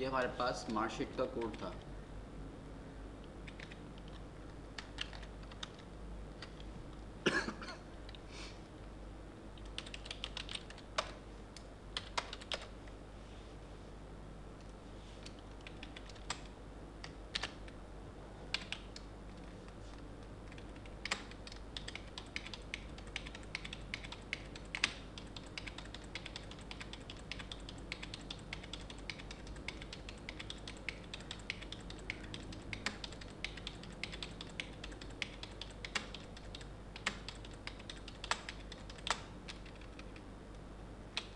ये हमारे पास मार्कशीट का कोड था।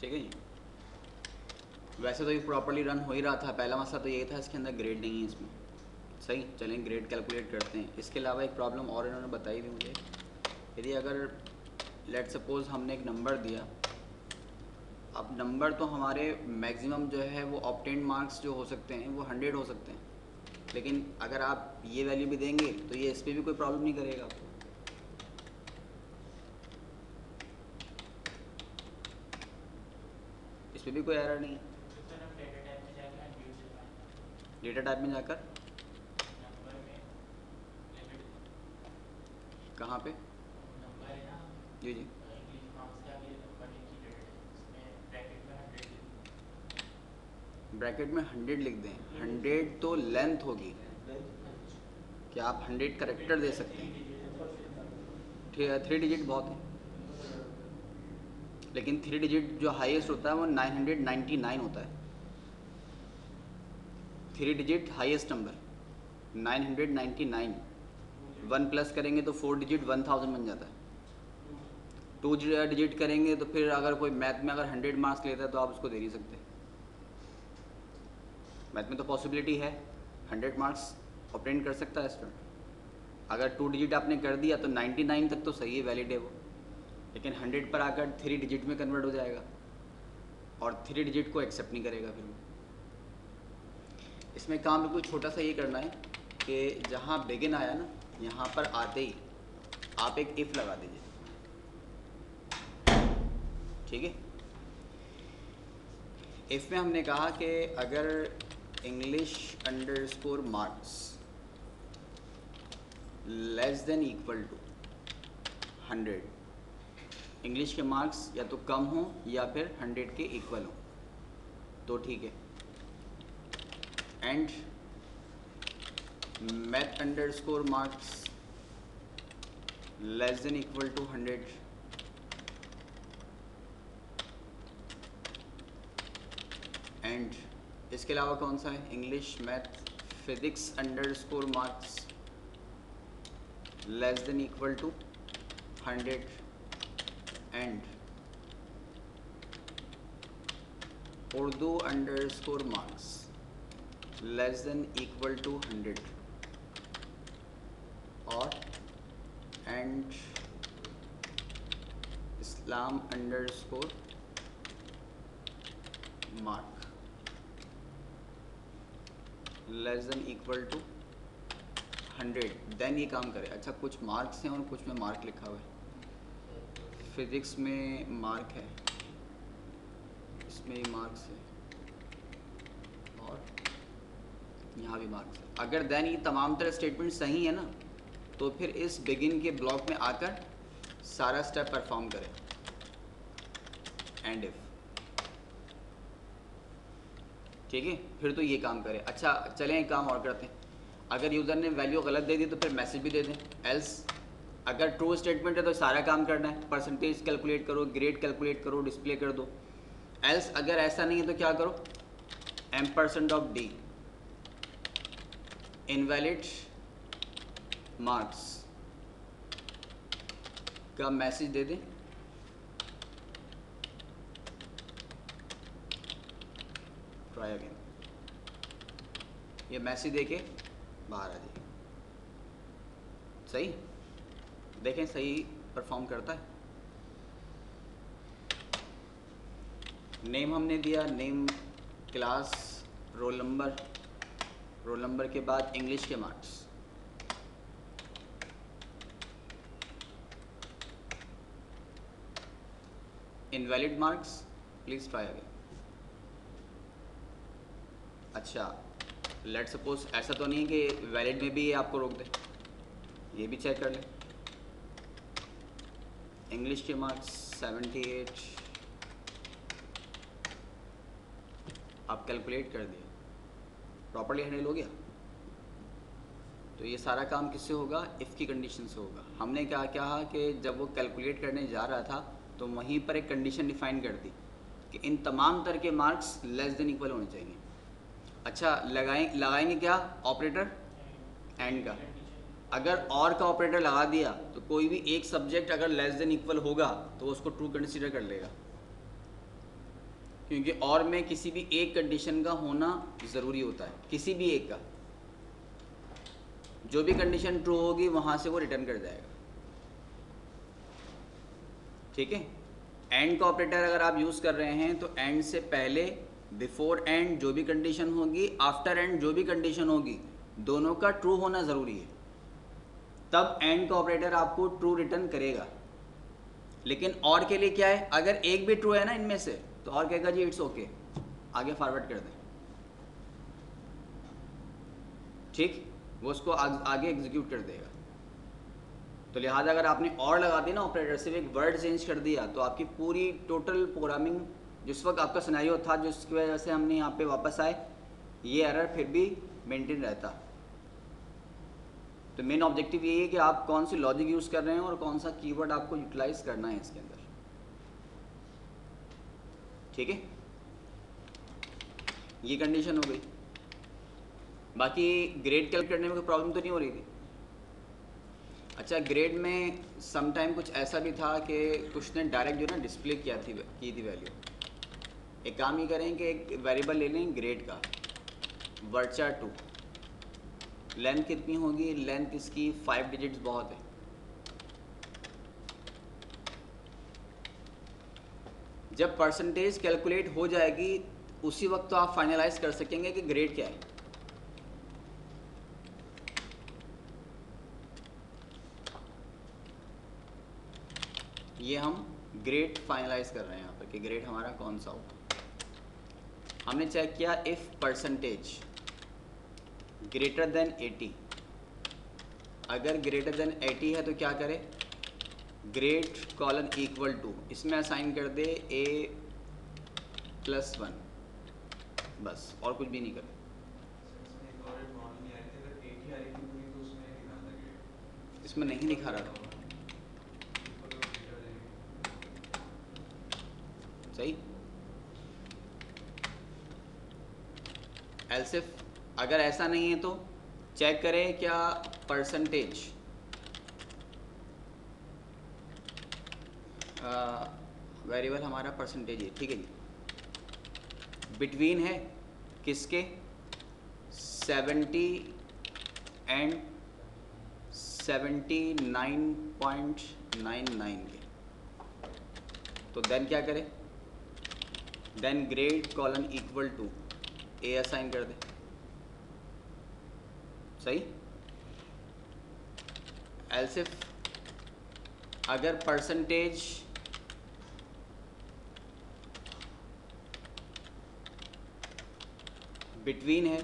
ठीक है जी। वैसे तो ये प्रॉपर्ली रन हो ही रहा था। पहला मसला तो ये था इसके अंदर ग्रेड नहीं है इसमें। सही, चलें ग्रेड कैलकुलेट करते हैं। इसके अलावा एक प्रॉब्लम और इन्होंने बताई थी मुझे। यदि अगर लेट सपोज़ हमने एक नंबर दिया, अब नंबर तो हमारे मैक्सिमम जो है वो ऑब्टेन मार्क्स जो हो सकते हैं वो 100 हो सकते हैं, लेकिन अगर आप ये वैल्यू भी देंगे तो ये इस पर भी कोई प्रॉब्लम नहीं करेगा आपको। इस पर भी कोई एरर नहीं है। डेटा टाइप में जाकर कहाँ पे? जी जी, ब्रैकेट में 100 लिख दें। 100 तो लेंथ होगी, क्या आप 100 करेक्टर दे सकते हैं? 3 डिजिट बहुत है, लेकिन 3 डिजिट जो हाईएस्ट होता है वो 999 होता है। 3 डिजिट हाईएस्ट नंबर 999। 1 प्लस करेंगे तो 4 डिजिट 1000 बन जाता है। 2 डिजिट करेंगे तो फिर अगर कोई मैथ में अगर 100 मार्क्स लेता है तो आप उसको दे नहीं सकते। मैथ में तो पॉसिबिलिटी है 100 मार्क्स ऑब्टेन कर सकता है स्टूडेंट। अगर 2 डिजिट आपने कर दिया तो 99 तक तो सही है, वैलिड है वो, लेकिन 100 पर आकर 3 डिजिट में कन्वर्ट हो जाएगा और 3 डिजिट को एक्सेप्ट नहीं करेगा फिर वो। इसमें काम बिल्कुल छोटा सा ये करना है कि जहाँ बिगिन आया ना, यहाँ पर आते ही आप एक इफ़ लगा दीजिए। ठीक है, इफ़ में हमने कहा कि अगर English underscore marks less than equal to 100, English के मार्क्स या तो कम हो या फिर 100 के इक्वल हो तो ठीक है। And math underscore marks less than equal to 100, and इसके अलावा कौन सा है? English math physics underscore marks less than equal to 100 and Urdu underscore marks less than equal to 100 और and Islam underscore mark less than equal to 100, then ये काम करे। अच्छा, कुछ मार्क्स हैं और कुछ में मार्क लिखा हुआ है। फिज़िक्स में मार्क है, इसमें मार्क्स है और यहाँ भी मार्क्स है। अगर देन ये तमाम तरह स्टेटमेंट सही है ना, तो फिर इस बिगिन के ब्लॉक में आकर सारा स्टेप परफॉर्म करें। एंड इफ, ठीक है, फिर तो ये काम करे। अच्छा चलें एक काम और करते हैं। अगर यूज़र ने वैल्यू गलत दे दी तो फिर मैसेज भी दे दें। एल्स अगर ट्रू स्टेटमेंट है तो सारा काम करना है, परसेंटेज कैलकुलेट करो, ग्रेड कैलकुलेट करो, डिस्प्ले कर दो। एल्स अगर ऐसा नहीं है तो क्या करो? M% of D invalid marks का मैसेज दे दें। ट्राई अगेन, ये मैसेज देके बाहर आ जाइए। सही, देखें सही परफॉर्म करता है। नेम हमने दिया, नेम, क्लास, रोल नंबर के बाद इंग्लिश के marks. Invalid marks, please try again. अच्छा लेट सपोज ऐसा तो नहीं है कि वैलिड में भी ये आपको रोक दे, ये भी चेक कर ले। इंग्लिश के मार्क्स 78 आप कैलकुलेट कर दिए, प्रॉपर्ली हैंडल हो गया। तो ये सारा काम किससे होगा, इफ़ की कंडीशन से होगा। हमने क्या कहा कि जब वो कैलकुलेट करने जा रहा था तो वहीं पर एक कंडीशन डिफाइन कर दी कि इन तमाम तरह के मार्क्स लेस देन इक्वल होने चाहिए। अच्छा लगाएंगे क्या ऑपरेटर, एंड का। अगर और का ऑपरेटर लगा दिया तो कोई भी एक सब्जेक्ट अगर लेस देन इक्वल होगा तो उसको ट्रू कंसिडर कर लेगा, क्योंकि और में किसी भी एक कंडीशन का होना ज़रूरी होता है, किसी भी एक का। जो भी कंडीशन ट्रू होगी वहाँ से वो रिटर्न कर जाएगा। ठीक है। एंड का ऑपरेटर अगर आप यूज़ कर रहे हैं तो एंड से पहले, बिफोर एंड जो भी कंडीशन होगी, आफ्टर एंड जो भी कंडीशन होगी, दोनों का ट्रू होना ज़रूरी है, तब एंड का ऑपरेटर आपको ट्रू रिटर्न करेगा। लेकिन और के लिए क्या है, अगर एक भी ट्रू है ना इनमें से तो और कहेगा जी इट्स ओके, आगे फॉरवर्ड कर दें। ठीक, वो उसको आगे एग्जीक्यूट कर देगा। तो लिहाजा अगर आपने और लगा दिया ना ऑपरेटर, सिर्फ एक वर्ड चेंज कर दिया, तो आपकी पूरी टोटल प्रोग्रामिंग जिस वक्त आपका सिनेरियो था जिसकी वजह से हमने यहाँ पे वापस आए, ये एरर फिर भी मेंटेन रहता। तो मेन ऑब्जेक्टिव यही है कि आप कौन सी लॉजिक यूज़ कर रहे हैं और कौन सा कीवर्ड आपको यूटिलाइज करना है इसके अंदर। ठीक है, ये कंडीशन हो गई। बाकी ग्रेड कैलकुलेट करने में कोई प्रॉब्लम तो नहीं हो रही थी। अच्छा, ग्रेड में सम टाइम कुछ ऐसा भी था कि कुछ ने डायरेक्ट जो ना डिस्प्ले की थी वैल्यू। एक काम ये करें कि एक वेरिएबल ले लें ग्रेड का, वर्चा 2, लेंथ कितनी होगी, लेंथ इसकी 5 डिजिट्स बहुत है। जब परसेंटेज कैलकुलेट हो जाएगी उसी वक्त तो आप फाइनलाइज कर सकेंगे कि ग्रेड क्या है। ये हम ग्रेड फाइनलाइज कर रहे हैं यहाँ पर कि ग्रेड हमारा कौन सा होगा। हमने चेक किया इफ परसेंटेज ग्रेटर देन 80, अगर ग्रेटर देन 80 है तो क्या करे, ग्रेड कॉलन इक्वल टू, इसमें असाइन कर दे a+1, बस और कुछ भी नहीं करे। इसमें नहीं दिखा रहा था, सही। एल्सिफ अगर ऐसा नहीं है तो चेक करें क्या परसेंटेज वेरिएबल हमारा परसेंटेज है, ठीक है जी, बिटवीन है किसके, 70 एंड 79.99 के। तो देन क्या करें, then grade colon equal to A assign कर दे, सही। एल्सिफ अगर परसेंटेज बिटवीन है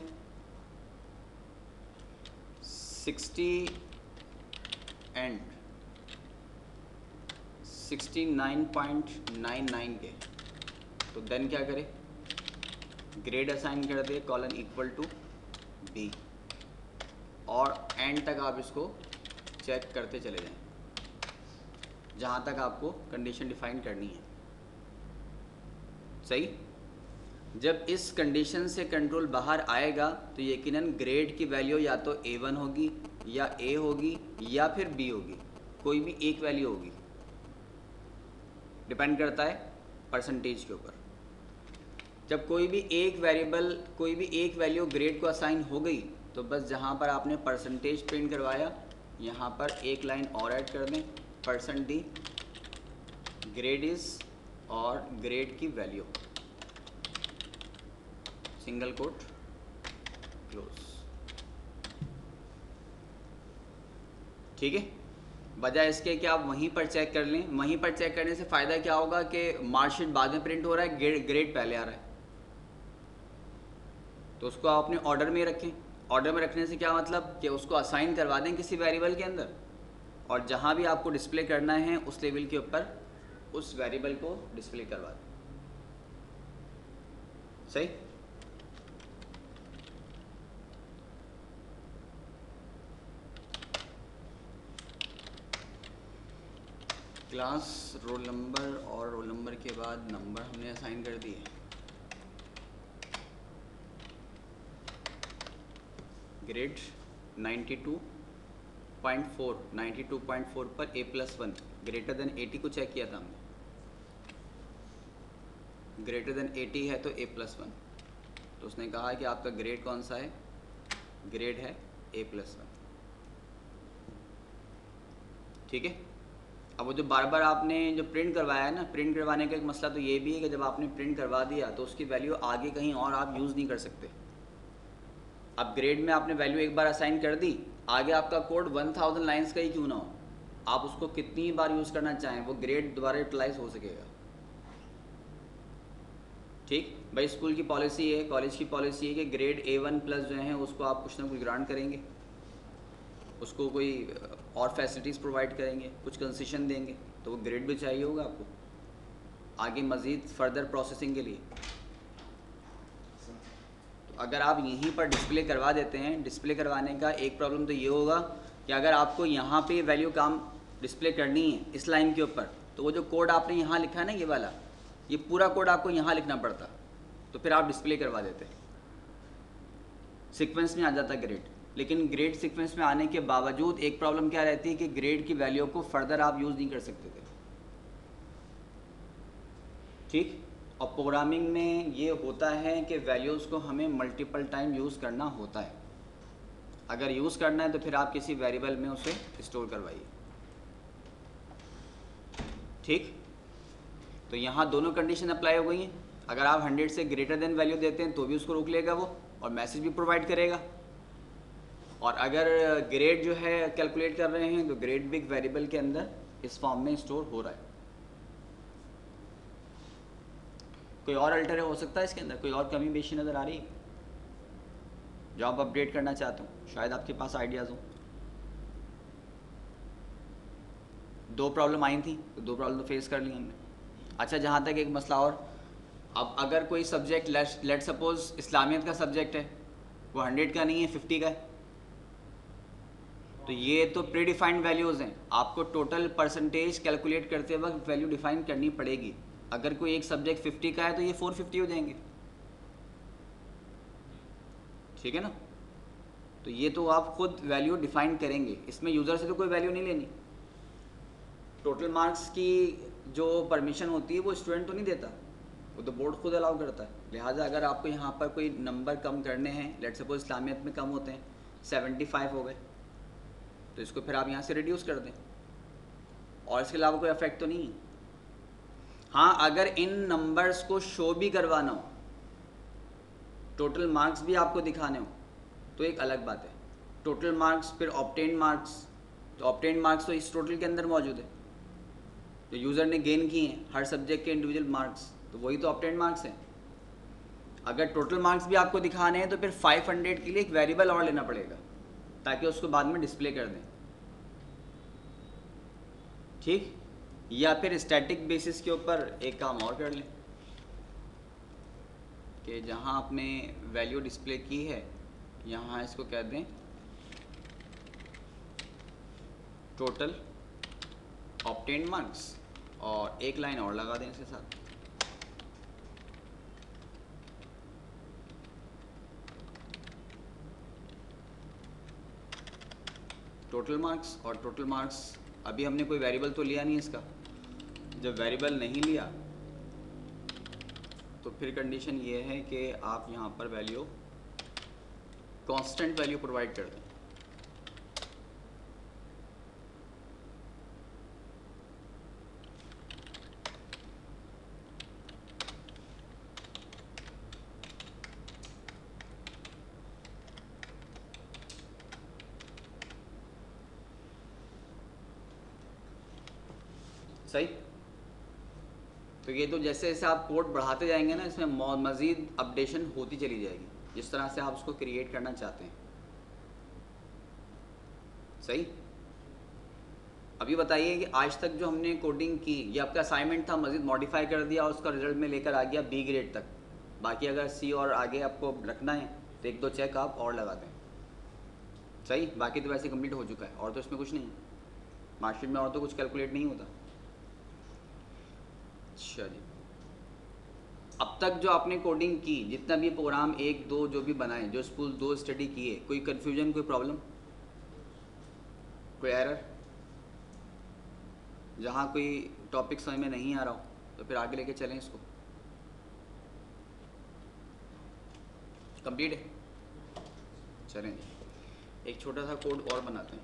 60 एंड 69.99 के, तो देन क्या करे, ग्रेड असाइन कर दे कॉलन इक्वल टू बी, और एंड तक आप इसको चेक करते चले जाएं जहाँ तक आपको कंडीशन डिफाइन करनी है, सही। जब इस कंडीशन से कंट्रोल बाहर आएगा तो यकीनन ग्रेड की वैल्यू या तो A1 होगी या A होगी या फिर B होगी, कोई भी एक वैल्यू होगी, डिपेंड करता है परसेंटेज के ऊपर। जब कोई भी एक वेरिएबल, कोई भी एक वैल्यू ग्रेड को असाइन हो गई तो बस जहाँ पर आपने परसेंटेज प्रिंट करवाया यहाँ पर एक लाइन और ऐड कर दें, %d ग्रेड इज़ और ग्रेड की वैल्यू, सिंगल कोट क्लोज, ठीक है। बजाय इसके कि आप वहीं पर चेक कर लें, वहीं पर चेक करने से फ़ायदा क्या होगा कि मार्कशीट बाद में प्रिंट हो रहा है, ग्रेड पहले आ रहा है। तो उसको आप अपने ऑर्डर में रखें। ऑर्डर में रखने से क्या मतलब कि उसको असाइन करवा दें किसी वेरिएबल के अंदर, और जहाँ भी आपको डिस्प्ले करना है उस लेवल के ऊपर उस वेरिएबल को डिस्प्ले करवा दें। सही। क्लास रोल नंबर और रोल नंबर के बाद नंबर हमने असाइन कर दिए। ग्रेड 92.4 पर A+1 ग्रेटर देन 80 को चेक किया था हमने। ग्रेटर देन 80 है तो A+1, तो उसने कहा कि आपका ग्रेड कौन सा है, ग्रेड है A+1। ठीक है। अब वो जो बार बार आपने जो प्रिंट करवाया है ना, प्रिंट करवाने का एक मसला तो ये भी है कि जब आपने प्रिंट करवा दिया तो उसकी वैल्यू आगे कहीं और आप यूज़ नहीं कर सकते। अब ग्रेड में आपने वैल्यू एक बार असाइन कर दी, आगे आपका कोड 1000 लाइंस का ही क्यों ना हो, आप उसको कितनी बार यूज़ करना चाहें वो ग्रेड दोबारा यूटिलाइज हो सकेगा। ठीक भाई, स्कूल की पॉलिसी है, कॉलेज की पॉलिसी है कि ग्रेड A1+ जो है उसको आप कुछ ना कुछ ग्रांट करेंगे, उसको कोई और फैसिलिटीज़ प्रोवाइड करेंगे, कुछ कंसेशन देंगे, तो वो ग्रेड भी चाहिए होगा आपको आगे मज़ीद फर्दर प्रोसेसिंग के लिए। तो अगर आप यहीं पर डिस्प्ले करवा देते हैं, डिस्प्ले करवाने का एक प्रॉब्लम तो ये होगा कि अगर आपको यहाँ पे वैल्यू काम डिस्प्ले करनी है इस लाइन के ऊपर, तो वो जो कोड आपने यहाँ लिखा है ना, ये वाला, ये पूरा कोड आपको यहाँ लिखना पड़ता, तो फिर आप डिस्प्ले करवा देते, सीक्वेंस में आ जाता ग्रेड। लेकिन ग्रेड सीक्वेंस में आने के बावजूद एक प्रॉब्लम क्या रहती है कि ग्रेड की वैल्यू को फर्दर आप यूज़ नहीं कर सकते थे। ठीक। और प्रोग्रामिंग में ये होता है कि वैल्यूज़ को हमें मल्टीपल टाइम यूज़ करना होता है। अगर यूज़ करना है तो फिर आप किसी वेरिएबल में उसे स्टोर करवाइए। ठीक। तो यहाँ दोनों कंडीशन अप्लाई हो गई हैं। अगर आप 100 से ग्रेटर देन वैल्यू देते हैं तो भी उसको रोक लेगा वो, और मैसेज भी प्रोवाइड करेगा। और अगर ग्रेड जो है कैलकुलेट कर रहे हैं तो ग्रेड भी एक वेरिएबल के अंदर इस फॉर्म में स्टोर हो रहा है। कोई और अल्टर हो सकता है इसके अंदर, कोई और कमी बेशी नज़र आ रही है जो आप अपडेट करना चाहते हो? शायद आपके पास आइडियाज़ हो। 2 प्रॉब्लम आई थी तो 2 प्रॉब्लम तो फेस कर ली हमने। अच्छा, जहाँ तक एक मसला और, अब अगर कोई सब्जेक्ट लेट सपोज इस्लामियत का सब्जेक्ट है, वो 100 का नहीं है, 50 का है, तो ये तो प्री डिफाइंड वैल्यूज़ हैं, आपको टोटल परसेंटेज कैलकुलेट करते वक्त वैल्यू डिफाइन करनी पड़ेगी। अगर कोई एक सब्जेक्ट 50 का है तो ये 450 हो जाएंगे। ठीक है ना। तो ये तो आप खुद वैल्यू डिफाइन करेंगे, इसमें यूज़र से तो कोई वैल्यू नहीं लेनी। टोटल मार्क्स की जो परमिशन होती है वो स्टूडेंट तो नहीं देता, वो तो बोर्ड खुद अलाउ करता है। लिहाजा अगर आपको यहाँ पर कोई नंबर कम करने हैं, लेट सपोज इस्लामियत में कम होते हैं 75 हो गए, तो इसको फिर आप यहाँ से रिड्यूस कर दें, और इसके अलावा कोई इफेक्ट तो नहीं है। हाँ, अगर इन नंबर्स को शो भी करवाना हो, टोटल मार्क्स भी आपको दिखाने हो, तो एक अलग बात है। टोटल मार्क्स फिर ऑब्टेन मार्क्स, तो ऑब्टेन मार्क्स तो इस टोटल के अंदर मौजूद है, जो यूज़र ने गेन किए हैं हर सब्जेक्ट के इंडिविजुअल मार्क्स, तो वही तो ऑब्टेन मार्क्स हैं। अगर टोटल मार्क्स भी आपको दिखाने हैं तो फिर 500 के लिए एक वेरिएबल और लेना पड़ेगा ताकि उसको बाद में डिस्प्ले कर दें। ठीक। या फिर स्टैटिक बेसिस के ऊपर एक काम और कर लें कि जहां आपने वैल्यू डिस्प्ले की है यहाँ इसको कह दें टोटल ऑब्टेन मार्क्स, और एक लाइन और लगा दें इसके साथ। टोटल मार्क्स, और टोटल मार्क्स अभी हमने कोई वेरिएबल तो लिया नहीं इसका। जब वेरिएबल नहीं लिया तो फिर कंडीशन ये है कि आप यहाँ पर वैल्यू कांस्टेंट वैल्यू प्रोवाइड कर दें। सही। तो ये तो जैसे जैसे आप कोड बढ़ाते जाएंगे ना, इसमें मज़ीद अपडेशन होती चली जाएगी। जिस तरह से आप उसको क्रिएट करना चाहते हैं। सही। अभी बताइए कि आज तक जो हमने कोडिंग की, ये आपका असाइनमेंट था, मज़ीद मॉडिफाई कर दिया और उसका रिजल्ट में लेकर आ गया बी ग्रेड तक। बाकी अगर सी और आगे आपको रखना है तो एक दो चेक आप और लगा दें। सही। बाकी तो वैसे कंप्लीट हो चुका है और तो इसमें कुछ नहीं है, मार्कशीट में और तो कुछ कैलकुलेट नहीं होता। अच्छा जी, अब तक जो आपने कोडिंग की, जितना भी प्रोग्राम एक दो जो भी बनाए, जो स्कूल दो स्टडी किए, कोई कन्फ्यूजन, कोई प्रॉब्लम, कोई एरर? जहाँ कोई टॉपिक समझ में नहीं आ रहा हो तो फिर आगे लेके चलें इसको। कंप्लीट है? चलें जी, एक छोटा सा कोड और बनाते हैं।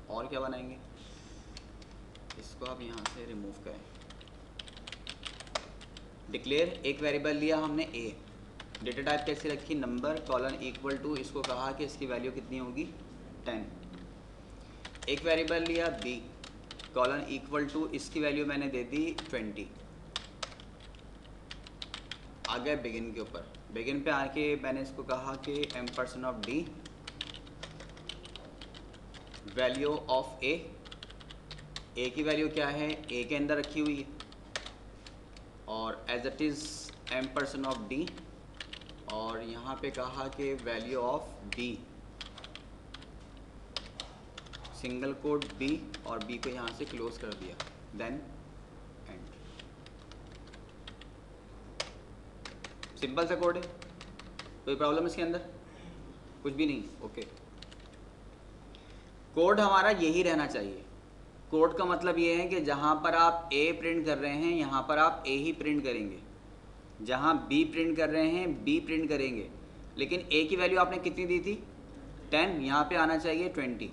और क्या बनाएंगे, इसको आप यहाँ से रिमूव करें। डिक्लेयर, एक वेरिएबल लिया हमने ए, डेटा टाइप कैसे रखी, नंबर, कॉलन इक्वल टू, इसको कहा कि इसकी वैल्यू कितनी होगी 10। एक वेरिएबल लिया बी, कॉलन इक्वल टू, इसकी वैल्यू मैंने दे दी 20। आ गया बिगिन के ऊपर, बिगिन पे आके मैंने इसको कहा कि ampersand of D, value of A की वैल्यू क्या है, ए के अंदर रखी हुई है, और as it is ampersand of D, और यहाँ पे कहा कि value of B, single quote B, और बी को यहाँ से क्लोज कर दिया, देन एंड। सिंपल सा कोड है, कोई प्रॉब्लम इसके अंदर? कुछ भी नहीं। ओके, कोड हमारा यही रहना चाहिए। कोड का मतलब ये है कि जहाँ पर आप ए प्रिंट कर रहे हैं, यहाँ पर आप ए ही प्रिंट करेंगे, जहाँ बी प्रिंट कर रहे हैं बी प्रिंट करेंगे। लेकिन ए की वैल्यू आपने कितनी दी थी 10, यहाँ पे आना चाहिए 20,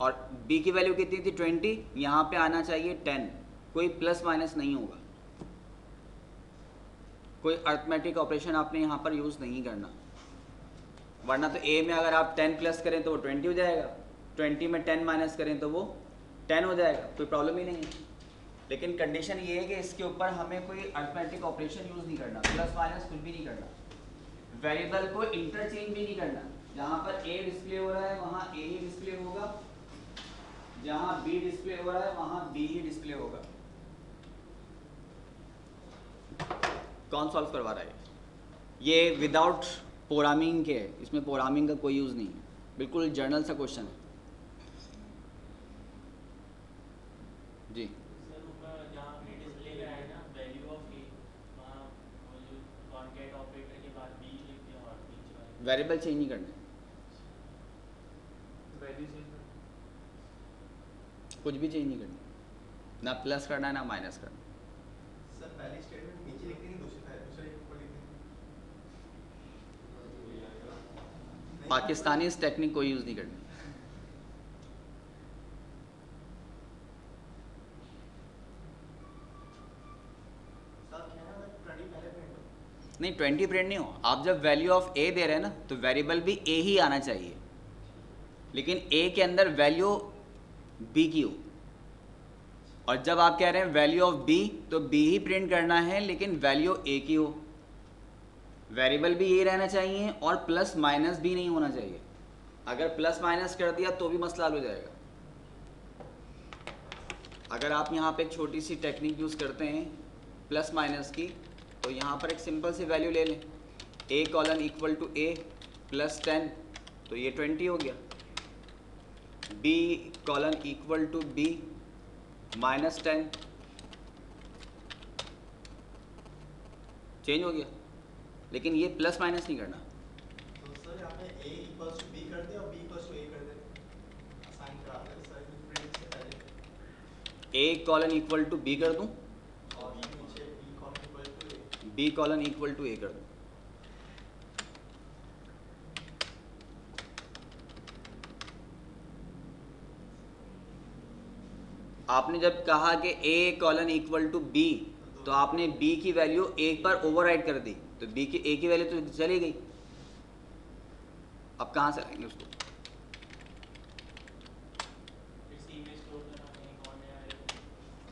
और बी की वैल्यू कितनी थी 20, यहाँ पे आना चाहिए 10। कोई प्लस माइनस नहीं होगा, कोई अर्थमेटिक ऑपरेशन आपने यहाँ पर यूज़ नहीं करना, वरना तो ए में अगर आप 10 प्लस करें तो वो 20 हो जाएगा, 20 में 10 माइनस करें तो वो 10 हो जाएगा, कोई प्रॉब्लम ही नहीं है। लेकिन कंडीशन ये है कि इसके ऊपर हमें कोई अर्थमेटिक ऑपरेशन यूज़ नहीं करना, प्लस माइनस कुछ भी नहीं करना, वेरिएबल को इंटरचेंज भी नहीं करना। जहाँ पर ए डिस्प्ले हो रहा है वहाँ ए ही डिस्प्ले होगा, जहाँ बी डिस्प्ले हो रहा है वहाँ बी ही डिस्प्ले होगा। कौन सॉल्व करवा रहा है? ये विदाउट प्रोग्रामिंग के है, इसमें प्रोग्रामिंग का कोई यूज़ नहीं है, बिल्कुल जर्नल सा क्वेश्चन है जी। वेरिएबल चेंज नहीं करना, कुछ भी चेंज नहीं करना, ना प्लस करना है ना माइनस करना। सर पहली स्टेटमेंट नीचे लिखते हैं, दूसरे ऊपर लिखते हैं? पाकिस्तानी इस टेक्निक को यूज़ नहीं करनी। नहीं 20 प्रिंट नहीं हो, आप जब वैल्यू ऑफ ए दे रहे हैं ना तो वेरिएबल भी ए ही आना चाहिए, लेकिन ए के अंदर वैल्यू बी की हो, और जब आप कह रहे हैं वैल्यू ऑफ बी तो बी ही प्रिंट करना है, लेकिन वैल्यू ए की हो। वेरिएबल भी ये रहना चाहिए और प्लस माइनस भी नहीं होना चाहिए, अगर प्लस माइनस कर दिया तो भी मसला हल हो जाएगा। अगर आप यहाँ पे एक छोटी सी टेक्निक यूज़ करते हैं प्लस माइनस की, तो यहाँ पर एक सिंपल सी वैल्यू ले लें, A colon equal to A plus 10, तो ये 20 हो गया, B colon equal to B minus 10, change हो गया, लेकिन ये प्लस माइनस नहीं करना। तो सर यहाँ पे a इक्वल्स टू b कर दे और b इक्वल्स टू a कर दे, असाइन करा दे सर प्रिंट से पहले। A colon equal to B कर दूं और नीचे b colon equal to a। B colon equal to A कर दूं। आपने जब कहा कि A colon equal to B, तो आपने b की वैल्यू एक बार ओवरराइड कर दी, तो b की a की वैल्यू तो चली गई। अब कहाँ से लाएंगे उसको?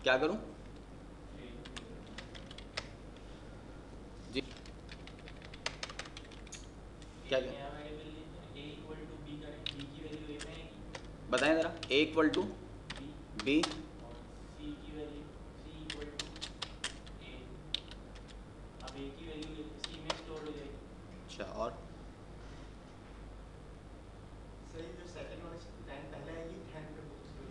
क्या करूं जी? क्या क्या नया वेरिएबल लेते हैं, a इक्वल टू b करें, b की वैल्यू a में आएगी, बताएं ज़रा। a equal to b, B, और c की value c equal to a। अब a की वैल्यू c में स्टोर हो जाएगी। अच्छा, और सही, जो सेकंड वाले 10 पहले आएगी 10 पे पूछ लो।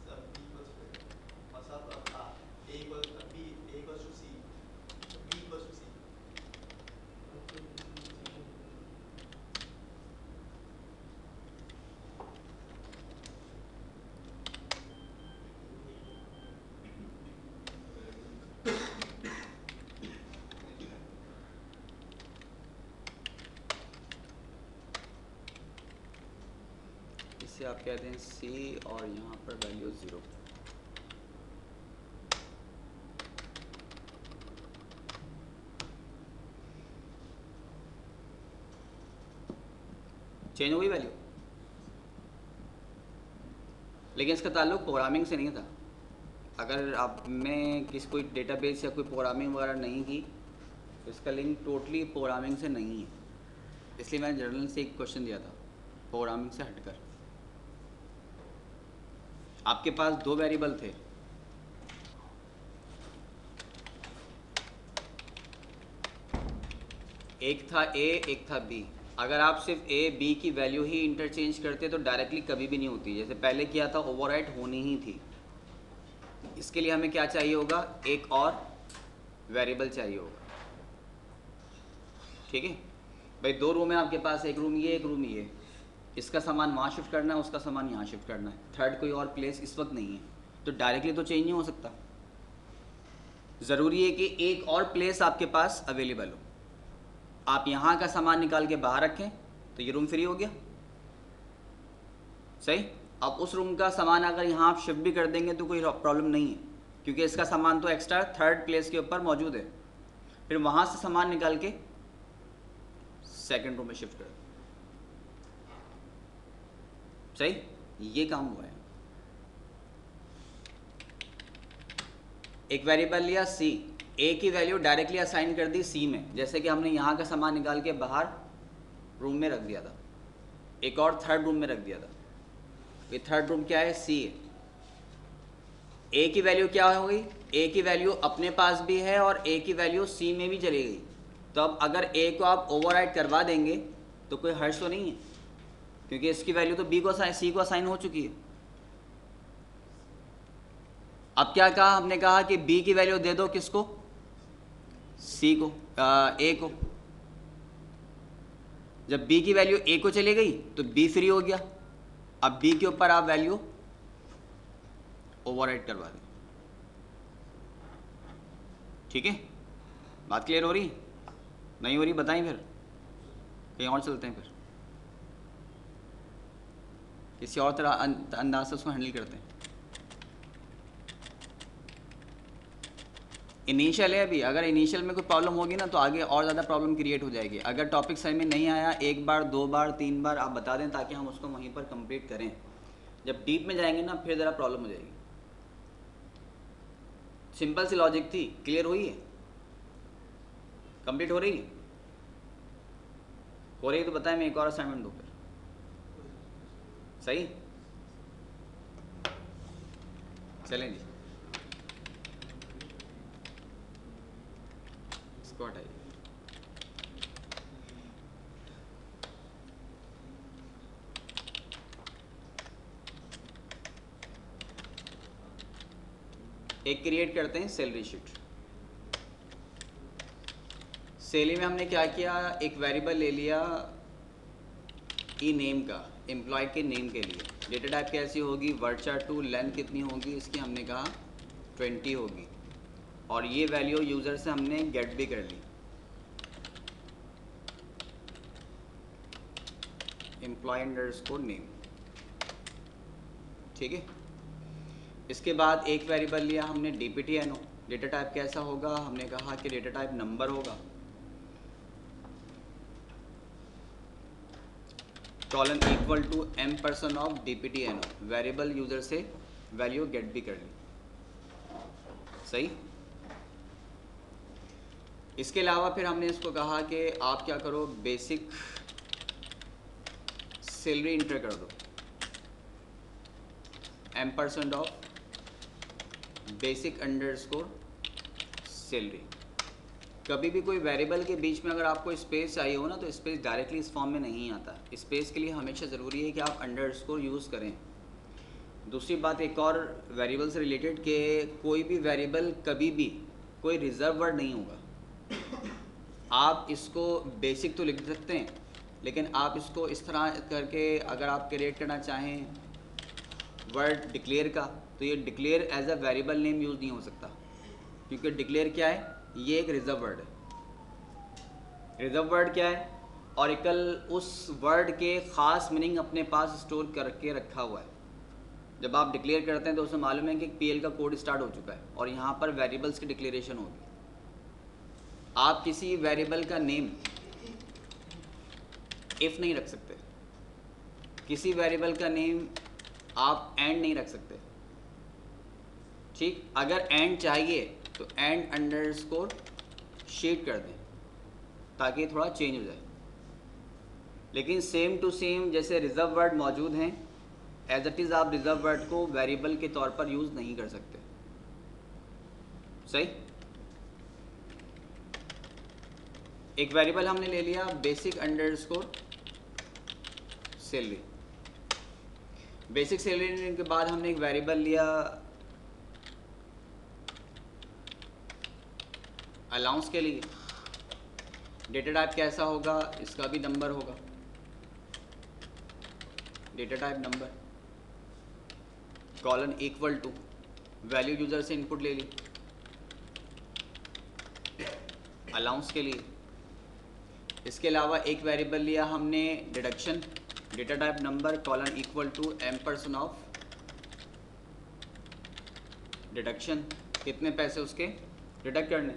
सब b इक्वल्स टू और सब a equal b a equals to c, तो b इक्वल्स टू c। इसे आप कहते हैं c और यहाँ पर वैल्यू 0। चेंज हो गई वैल्यू, लेकिन इसका ताल्लुक प्रोग्रामिंग से नहीं था। अगर आप में किसी कोई डेटाबेस या कोई प्रोग्रामिंग वगैरह नहीं की तो इसका लिंक टोटली प्रोग्रामिंग से नहीं है। इसलिए मैंने जर्नल से एक क्वेश्चन दिया था प्रोग्रामिंग से हटकर। आपके पास दो वेरिएबल थे, एक था a एक था b। अगर आप सिर्फ a b की वैल्यू ही इंटरचेंज करते तो डायरेक्टली कभी भी नहीं होती। जैसे पहले किया था ओवरराइट होनी ही थी। इसके लिए हमें क्या चाहिए होगा, एक और वेरिएबल चाहिए होगा। ठीक है भाई, दो रूम है आपके पास, एक रूम ये एक रूम ये। इसका सामान वहाँ शिफ्ट करना है, उसका सामान यहाँ शिफ्ट करना है। थर्ड कोई और प्लेस इस वक्त नहीं है, तो डायरेक्टली तो चेंज नहीं हो सकता। ज़रूरी है कि एक और प्लेस आपके पास अवेलेबल हो। आप यहाँ का सामान निकाल के बाहर रखें तो ये रूम फ्री हो गया, सही। अब उस रूम का सामान अगर यहाँ आप शिफ्ट भी कर देंगे तो कोई प्रॉब्लम नहीं है, क्योंकि इसका सामान तो एक्स्ट्रा थर्ड प्लेस के ऊपर मौजूद है। फिर वहाँ से सामान निकाल के सेकंड रूम में शिफ्ट कर दो, सही। ये काम हुआ है। एक वेरिएबल लिया c, a की वैल्यू डायरेक्टली असाइन कर दी c में, जैसे कि हमने यहाँ का सामान निकाल के बाहर रूम में रख दिया था, एक और थर्ड रूम में रख दिया था। ये थर्ड रूम क्या है, c है। a की वैल्यू क्या हो गई, a की वैल्यू अपने पास भी है और a की वैल्यू c में भी चली गई। तो अब अगर a को आप ओवरराइट करवा देंगे तो कोई हर्ष तो नहीं है, क्योंकि इसकी वैल्यू तो b को c को असाइन हो चुकी है। अब क्या कहा, हमने कहा कि b की वैल्यू दे दो किसको, c को, a को। जब b की वैल्यू a को चली गई तो b फ्री हो गया। अब b के ऊपर आप वैल्यू ओवरराइट करवा दें। ठीक है, बात क्लियर हो रही, नहीं हो रही बताएं, फिर कहीं और चलते हैं, फिर किसी और तरह अंदाज से उसको हैंडल करते हैं। इनिशियल है अभी, अगर इनिशियल में कोई प्रॉब्लम होगी ना तो आगे और ज़्यादा प्रॉब्लम क्रिएट हो जाएगी। अगर टॉपिक समझ में नहीं आया, एक बार दो बार तीन बार आप बता दें ताकि हम उसको वहीं पर कंप्लीट करें। जब डीप में जाएंगे ना फिर ज़रा प्रॉब्लम हो जाएगी। सिंपल सी लॉजिक थी, क्लियर हुई है, कंप्लीट हो रही है। हो रही है तो बताएं, मैं एक और असाइनमेंट दूँ फिर, सही। चलें जी, इसको हटाइए। एक क्रिएट करते हैं सैलरी शीट। सैलरी में हमने क्या किया, एक वेरिएबल ले लिया ई नेम का, एम्प्लॉय के नेम के लिए। डेटा टाइप कैसी होगी, वर्चर टू, लेंथ कितनी होगी इसकी, हमने कहा 20 होगी। और ये वैल्यू यूज़र से हमने गेट भी कर ली, एम्प्लॉय अंडरस्कोर नेम। ठीक है, इसके बाद एक वेरिएबल लिया हमने dptno। डेटा टाइप कैसा होगा, हमने कहा कि डेटा टाइप नंबर होगा। Colon equal to m% of dptno, variable user से वैल्यू गेट भी कर ली, सही। इसके अलावा फिर हमने इसको कहा कि आप क्या करो, बेसिक सैलरी इंटर कर दो, ampersand of basic underscore salary. कभी भी कोई वेरिएबल के बीच में अगर आपको स्पेस चाहिए हो ना, तो स्पेस डायरेक्टली इस फॉर्म में नहीं आता। स्पेस के लिए हमेशा ज़रूरी है कि आप अंडरस्कोर यूज़ करें। दूसरी बात एक और वेरिएबल से रिलेटेड, कि कोई भी वेरिएबल कभी भी कोई रिजर्व वर्ड नहीं होगा। आप इसको बेसिक तो लिख सकते हैं, लेकिन आप इसको इस तरह करके अगर आप क्रिएट करना चाहें वर्ड डिक्लेयर का, तो ये declare as a variable name use नहीं हो सकता, क्योंकि डिक्लेयर क्या है, ये एक रिजर्व वर्ड है। रिजर्व वर्ड क्या है, ऑरेकल उस वर्ड के ख़ास मीनिंग अपने पास स्टोर करके रखा हुआ है। जब आप डिक्लेयर करते हैं तो उसे मालूम है कि पीएल का कोड स्टार्ट हो चुका है और यहाँ पर वेरिएबल्स की डिक्लेरेशन होगी। आप किसी वेरिएबल का नेम इफ़ नहीं रख सकते, किसी वेरिएबल का नेम आप एंड नहीं रख सकते। ठीक, अगर एंड चाहिए तो एंड अंडरस्कोर शीट कर दें ताकि थोड़ा चेंज हो जाए। लेकिन सेम टू सेम जैसे रिजर्व वर्ड मौजूद हैं, एज इट इज़ आप रिजर्व वर्ड को वेरिएबल के तौर पर यूज़ नहीं कर सकते। सही, एक वेरिएबल हमने ले लिया basic underscore salary. Basic salary लेने के बाद हमने एक वेरिएबल लिया अलाउंस के लिए। डेटा टाइप कैसा होगा, इसका भी नंबर होगा, data type number, colon equal to value user से इनपुट ले ली अलाउंस के लिए। इसके अलावा एक वेरिएबल लिया हमने deduction, data type number, colon equal to ampersand of deduction, कितने पैसे उसके डिडक्ट करने।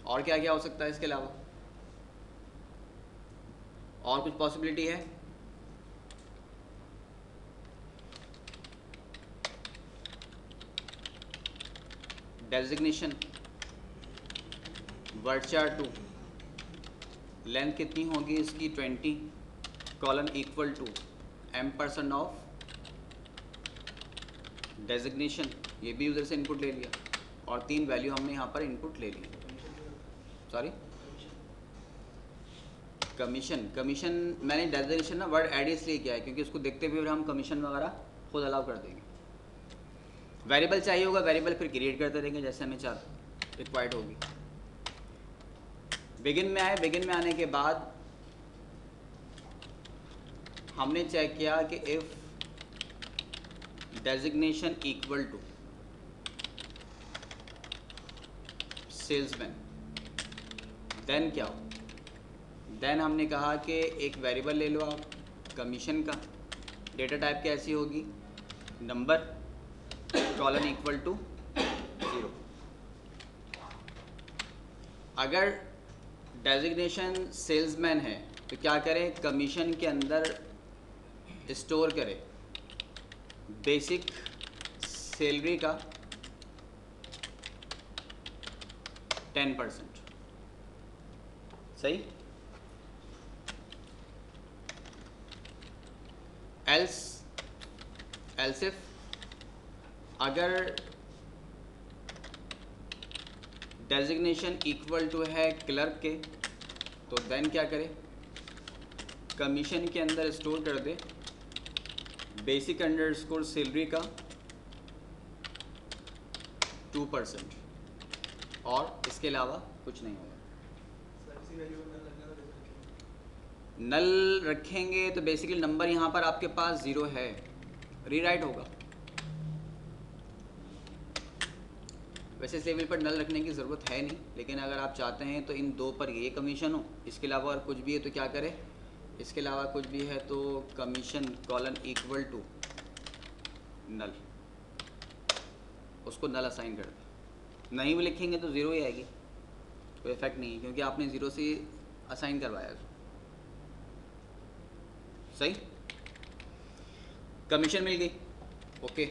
और क्या क्या हो सकता है इसके अलावा, और कुछ पॉसिबिलिटी है? डेजिग्नेशन वर्डचार 2, लेंथ कितनी होगी इसकी 20, colon equal to ampersand of designation, ये भी यूज़र से इनपुट ले लिया और 3 वैल्यू हमने यहाँ पर इनपुट ले ली। सॉरी, कमीशन, कमीशन मैंने डेजिग्नेशन ना वर्ड एड इसलिए किया है क्योंकि उसको देखते हुए हम कमीशन वगैरह खुद अलाउ कर देंगे। वेरिएबल चाहिए होगा, वेरिएबल फिर क्रिएट करते रहेंगे जैसे हमें रिक्वायर्ड होगी। बिगिन में आए, बिगिन में आने के बाद हमने चेक किया कि if designation equal to salesman, then क्या हो, देन हमने कहा कि एक वेरिएबल ले लो आप कमीशन का, डेटा टाइप कैसी होगी, नंबर, कॉलन इक्वल टू 0। अगर डेजिग्नेशन सेल्समैन है तो क्या करें, कमीशन के अंदर स्टोर करें बेसिक सैलरी का 10%। सही, एल्स इफ अगर डेजिग्नेशन इक्वल टू है क्लर्क के, तो देन क्या करे, कमीशन के अंदर स्टोर कर दे बेसिक अंडरस्कोर सैलरी का 2% और इसके अलावा कुछ नहीं होगा। नल रखेंगे तो बेसिकली नंबर यहाँ पर आपके पास 0 है, रीराइट होगा। वैसे इस लेवल पर नल रखने की ज़रूरत है नहीं, लेकिन अगर आप चाहते हैं तो इन 2 पर ये कमीशन हो, इसके अलावा और कुछ भी है तो क्या करें, इसके अलावा कुछ भी है तो commission colon equal to null, उसको नल असाइन कर दें। नहीं भी लिखेंगे तो 0 ही आएगी, कोई इफेक्ट नहीं है क्योंकि आपने 0 से असाइन करवाया उसको। सही, कमीशन मिल गई, ओके।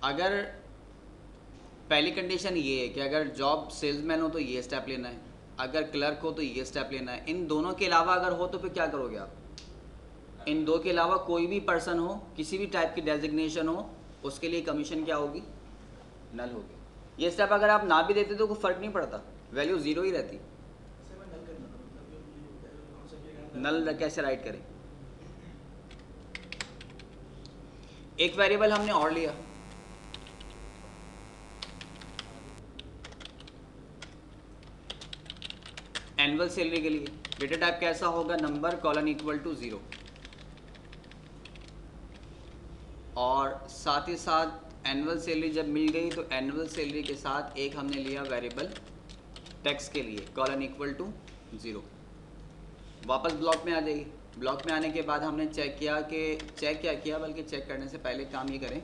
अगर पहली कंडीशन ये है कि अगर जॉब सेल्समैन हो तो ये स्टेप लेना है, अगर क्लर्क हो तो ये स्टेप लेना है। इन दोनों के अलावा अगर हो तो फिर क्या करोगे आप? इन दो के अलावा कोई भी पर्सन हो, किसी भी टाइप की डेजिग्नेशन हो, उसके लिए कमीशन क्या होगी? नल होगी। ये स्टेप अगर आप ना भी देते तो कोई फ़र्क नहीं पड़ता, वैल्यू ज़ीरो ही रहती। नल कैसे राइट करें? एक वेरिएबल हमने और लिया, एनुअल सैलरी के लिए। डेटा टाइप कैसा होगा? नंबर कॉलन इक्वल टू 0, और साथ ही साथ एनुअल सैलरी जब मिल गई तो एनुअल सैलरी के साथ एक हमने लिया वेरिएबल टैक्स के लिए, कॉलन इक्वल टू 0। वापस ब्लॉक में आ जाइए। ब्लॉक में आने के बाद हमने चेक किया बल्कि चेक करने से पहले काम ये करें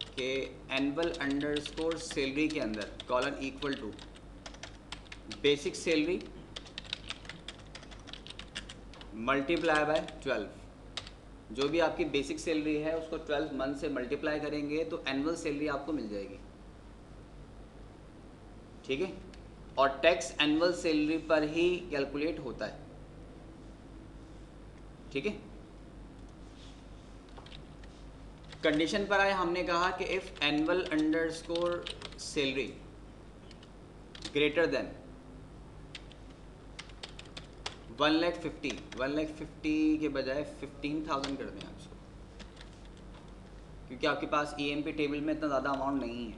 कि एनुअल अंडरस्कोर सैलरी के अंदर colon equal to basic salary multiply by 12। जो भी आपकी बेसिक सैलरी है उसको 12 मंथ से मल्टीप्लाई करेंगे तो एनुअल सैलरी आपको मिल जाएगी, ठीक है। और टैक्स एनुअल सैलरी पर ही कैलकुलेट होता है, ठीक है। कंडीशन पर आए, हमने कहा कि if annual underscore salary greater than 1,50,000 के बजाय 15,000 कर दें आप इसको, क्योंकि आपके पास ईएमपी टेबल में इतना ज़्यादा अमाउंट नहीं है।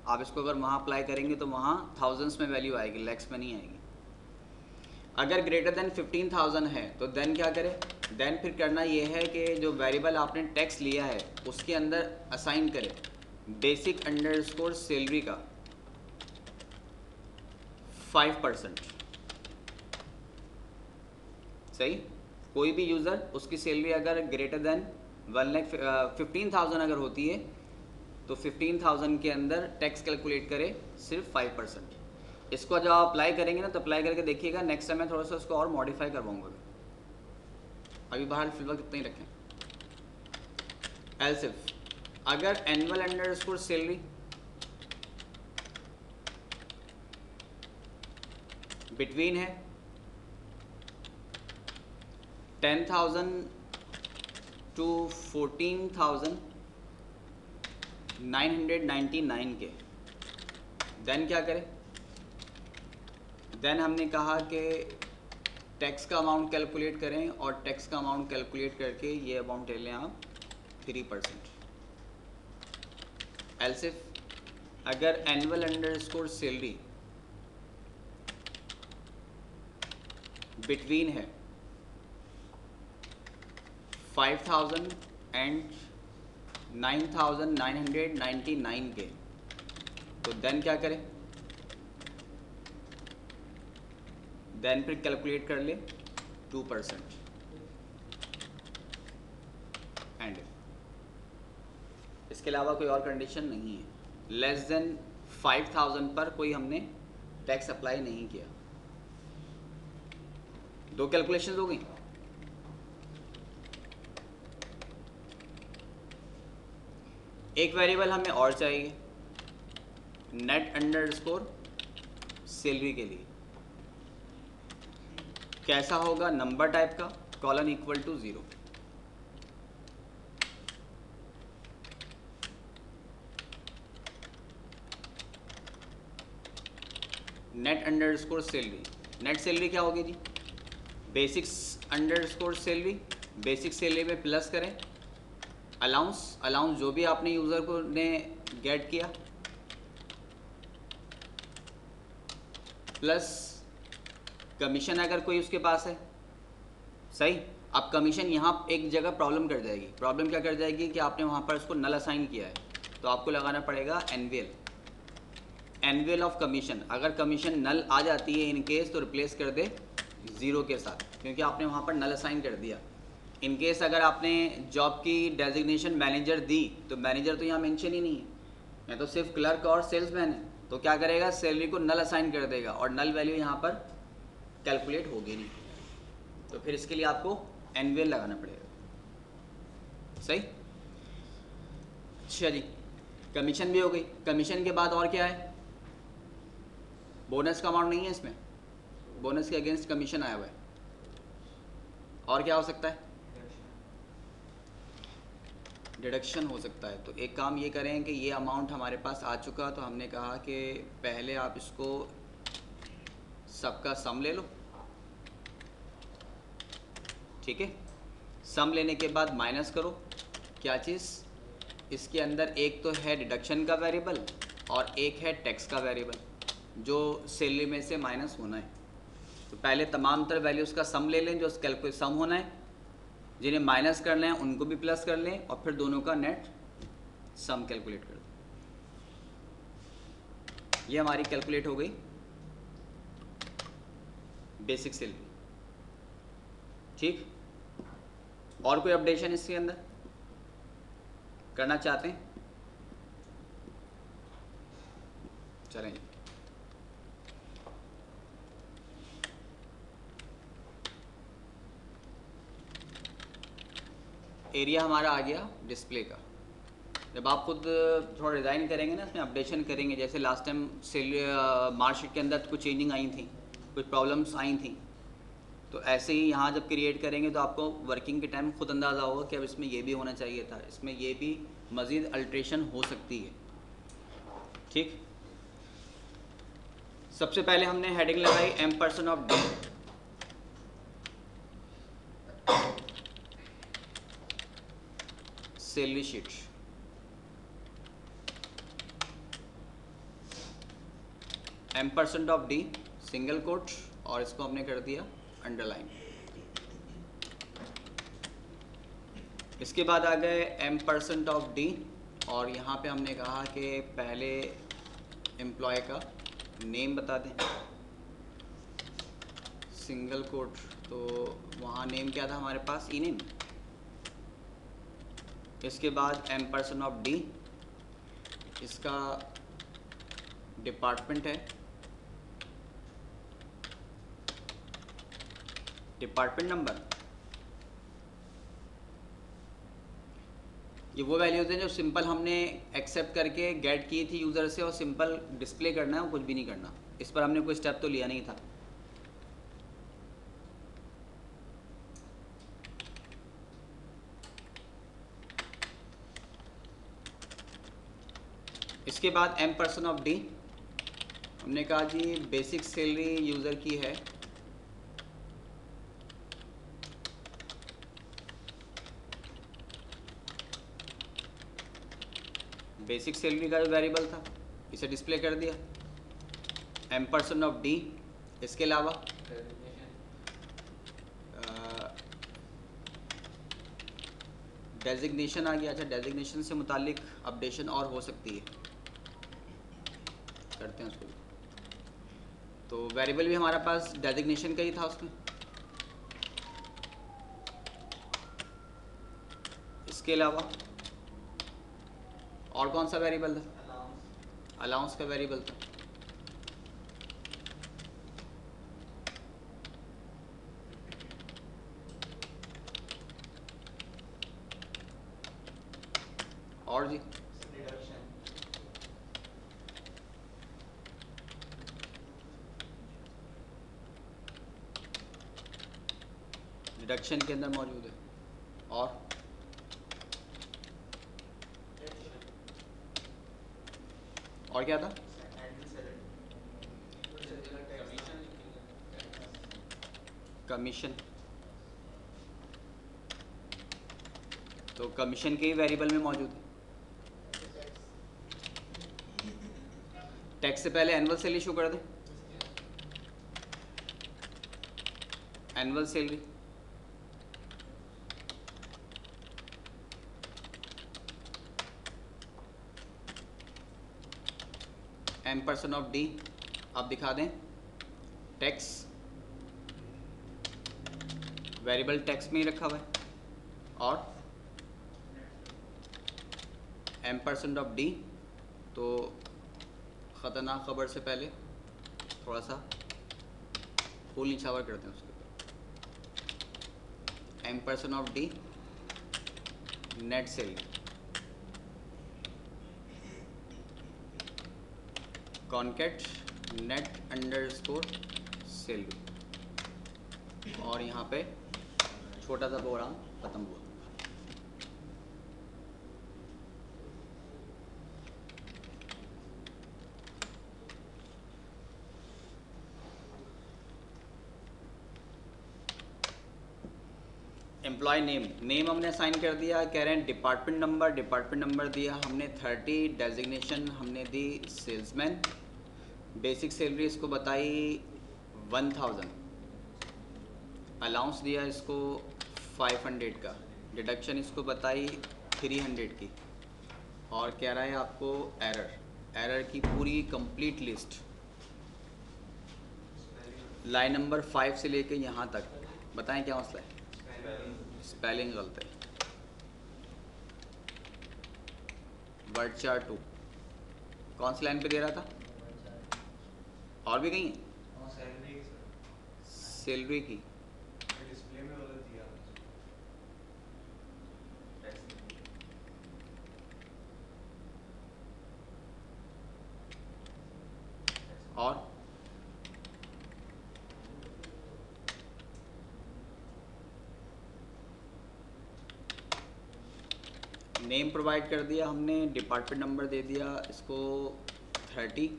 आप इसको अगर वहाँ अप्लाई करेंगे तो वहाँ थाउजेंड्स में वैल्यू आएगी, लैक्स में नहीं आएगी। अगर ग्रेटर देन 15,000 है तो देन क्या करें? देन फिर करना ये है कि जो वेरिएबल आपने टैक्स लिया है उसके अंदर असाइन करें बेसिक अंडरस्कोर सैलरी का 5%। सही। कोई भी यूज़र उसकी सैलरी अगर ग्रेटर देन 1,15,000 अगर होती है तो 15,000 के अंदर टैक्स कैलकुलेट करे सिर्फ 5%। इसको जब आप अप्लाई करेंगे ना तो अप्लाई करके देखिएगा, नेक्स्ट टाइम मैं थोड़ा सा उसको और मॉडिफाई करवाऊंगा। अभी बाहर फिलहाल कितना ही रखें। एल्स इफ अगर एनुअल अंडरस्कोर सैलरी बिटवीन है 10,000 टू 14,999 के, देन क्या करें? देन हमने कहा कि टैक्स का अमाउंट कैलकुलेट करें, और टैक्स का अमाउंट कैलकुलेट करके ये अमाउंट ले लें आप 3%। एल्स इफ अगर एनुअल अंडरस्कोर सैलरी बिटवीन है 5,000 एंड 9,999 के, तो देन क्या करें? देन फिर कैलकुलेट कर ले 2%। एंड इसके अलावा कोई और कंडीशन नहीं है। लेस देन 5,000 पर कोई हमने टैक्स अप्लाई नहीं किया। दो कैलकुलेशन हो गई। एक वेरिएबल हमें और चाहिए नेट अंडरस्कोर सैलरी के लिए। कैसा होगा? नंबर टाइप का, colon equal to 0। Net underscore salary. Net salary क्या होगी जी? Basics underscore salary, basic salary में प्लस करें अलाउंस जो भी आपने यूज़र को ने गेट किया, प्लस कमीशन अगर कोई उसके पास है। सही। अब कमीशन यहाँ एक जगह प्रॉब्लम कर जाएगी। प्रॉब्लम क्या कर जाएगी कि आपने वहाँ पर उसको नल असाइन किया है, तो आपको लगाना पड़ेगा एनुअल ऑफ कमीशन। अगर कमीशन नल आ जाती है इन केस तो रिप्लेस कर दे 0 के साथ, क्योंकि आपने वहाँ पर नल असाइन कर दिया। इन केस अगर आपने जॉब की डेजिग्नेशन मैनेजर दी तो मैनेजर तो यहाँ मेंशन ही नहीं है, मैं तो सिर्फ क्लर्क और सेल्समैन है, तो क्या करेगा? सैलरी को नल असाइन कर देगा और नल वैल्यू यहाँ पर कैलकुलेट होगी नहीं। तो फिर इसके लिए आपको एनुअल लगाना पड़ेगा। सही। अच्छा जी, कमीशन भी हो गई। कमीशन के बाद और क्या है? बोनस का अमाउंट नहीं है इसमें, बोनस के अगेंस्ट कमीशन आया हुआ है। और क्या हो सकता है? डिडक्शन हो सकता है। तो एक काम ये करें कि ये अमाउंट हमारे पास आ चुका, तो हमने कहा कि पहले आप इसको सबका सम ले लो, ठीक है। सम लेने के बाद माइनस करो क्या चीज़, इसके अंदर एक तो है डिडक्शन का वेरिएबल और एक है टैक्स का वेरिएबल जो सैलरी में से माइनस होना है। तो पहले तमाम तर वैल्यूज़ का सम ले लें जो कैलकुलेट सम होना है, जिन्हें माइनस करना है उनको भी प्लस कर लें और फिर दोनों का नेट सम कैलकुलेट कर दें। ये हमारी कैलकुलेट हो गई बेसिक सैलरी, ठीक। और कोई अपडेशन इसके अंदर करना चाहते हैं? चलें। एरिया हमारा आ गया डिस्प्ले का। जब आप खुद थोड़ा डिज़ाइन करेंगे ना, इसमें अपडेशन करेंगे, जैसे लास्ट टाइम मार्कशीट के अंदर कुछ चेंजिंग आई थी, कुछ प्रॉब्लम्स आई थी, तो ऐसे ही यहाँ जब क्रिएट करेंगे तो आपको वर्किंग के टाइम खुद अंदाज़ा होगा कि अब इसमें ये भी होना चाहिए था, इसमें ये भी मज़ीद अल्ट्रेशन हो सकती है, ठीक। सबसे पहले हमने हेडिंग लगाई M% of D, salary sheet. M% of D single quote और इसको हमने कर दिया अंडरलाइन। इसके बाद आ गए M% ऑफ D और यहाँ पे हमने कहा कि पहले एम्प्लॉय का नेम बता दें, सिंगल कोट। तो वहाँ नेम क्या था हमारे पास? ई नेम। इसके बाद M% ऑफ D, इसका डिपार्टमेंट है, डिपार्टमेंट नंबर। ये वो वैल्यूज़ हैं जो सिंपल हमने एक्सेप्ट करके गेट की थी यूज़र से, और सिंपल डिस्प्ले करना है और कुछ भी नहीं करना। इस पर हमने कोई स्टेप तो लिया नहीं था। इसके बाद M% ऑफ D, हमने कहा जी बेसिक सैलरी यूज़र की है, बेसिक सैलरी का जो वेरिएबल था इसे डिस्प्ले कर दिया। M% ऑफ D, इसके अलावा डेजिग्नेशन आ गया। अच्छा, डेजिग्नेशन से मुतालिक अपडेशन और हो सकती है, करते हैं उसको भी। तो वेरिएबल भी हमारे पास डेजिग्नेशन का ही था उसमें। इसके अलावा और कौन सा वेरिएबल था? अलाउंस का वेरिएबल था। और जी डिडक्शन के अंदर मौजूद है। और क्या था? कमीशन। तो कमीशन के ही वेरिएबल में मौजूद है। टैक्स से पहले एनुअल सैलरी शो कर दें, annual salary. M% of D आप दिखा दें, टैक्स वेरिएबल टैक्स में ही रखा हुआ है, और M% ऑफ D। तो ख़तरनाक खबर से पहले थोड़ा सा फुल निछावर करते हैं उसके ऊपर। M% of D net salary, concat net underscore salary, और यहाँ पे छोटा सा प्रोग्राम खत्म हुआ। एम्प्लॉय नेम हमने असाइन कर दिया, कह रहे हैं डिपार्टमेंट नंबर दिया हमने 30, डेजिग्नेशन हमने दी सेल्समैन, बेसिक सैलरी इसको बताई 1000, अलाउंस दिया इसको 500 का, डिडक्शन इसको बताई 300 की, और कह रहा है आपको एरर की पूरी कंप्लीट लिस्ट लाइन नंबर 5 से लेके यहाँ तक। बताएं क्या मसला है? स्पेलिंग गलत है। वर्ड चार्ट 2 कौन सी लाइन पे दे रहा था? और भी कहीं है? सैलरी की डिस्प्ले में वाला दिया। और नेम प्रोवाइड कर दिया हमने, डिपार्टमेंट नंबर दे दिया इसको 30,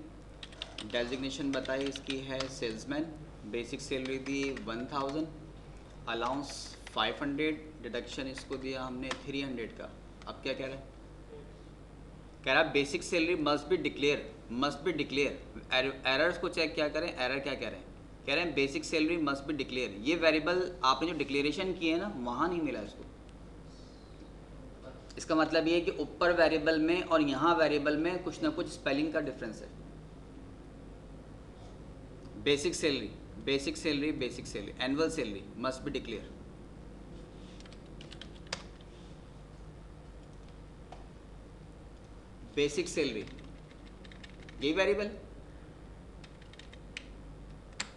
डेजिग्नेशन बताई इसकी है सेल्समैन, बेसिक सैलरी दी 1000, अलाउंस 500, डिडक्शन इसको दिया हमने 300 का। अब क्या कह रहा है? कह रहा है basic salary must be declare. Errors को चेक क्या करें, एरर क्या कह रहे हैं? कह रहे हैं basic salary must be declare. ये वेरिएबल आपने जो डिक्लेरेशन किए है ना, वहाँ नहीं मिला इसको। इसका मतलब ये है कि ऊपर वेरिएबल में और यहाँ वेरिएबल में कुछ ना कुछ स्पेलिंग का डिफरेंस है। Basic salary annual salary must be declare. Basic salary यही वेरिएबल,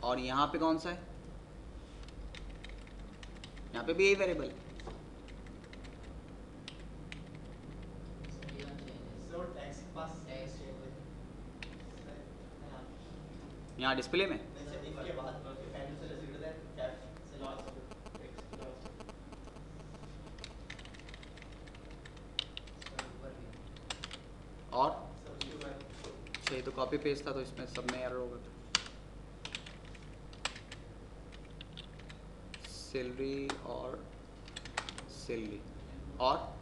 और यहाँ पे कौन सा है? यहाँ पे भी यही वेरिएबल। यहाँ डिस्प्ले में और अच्छा, तो कॉपी पेस्ट था तो इसमें सब में एरर होगा। सैलरी और सैलरी और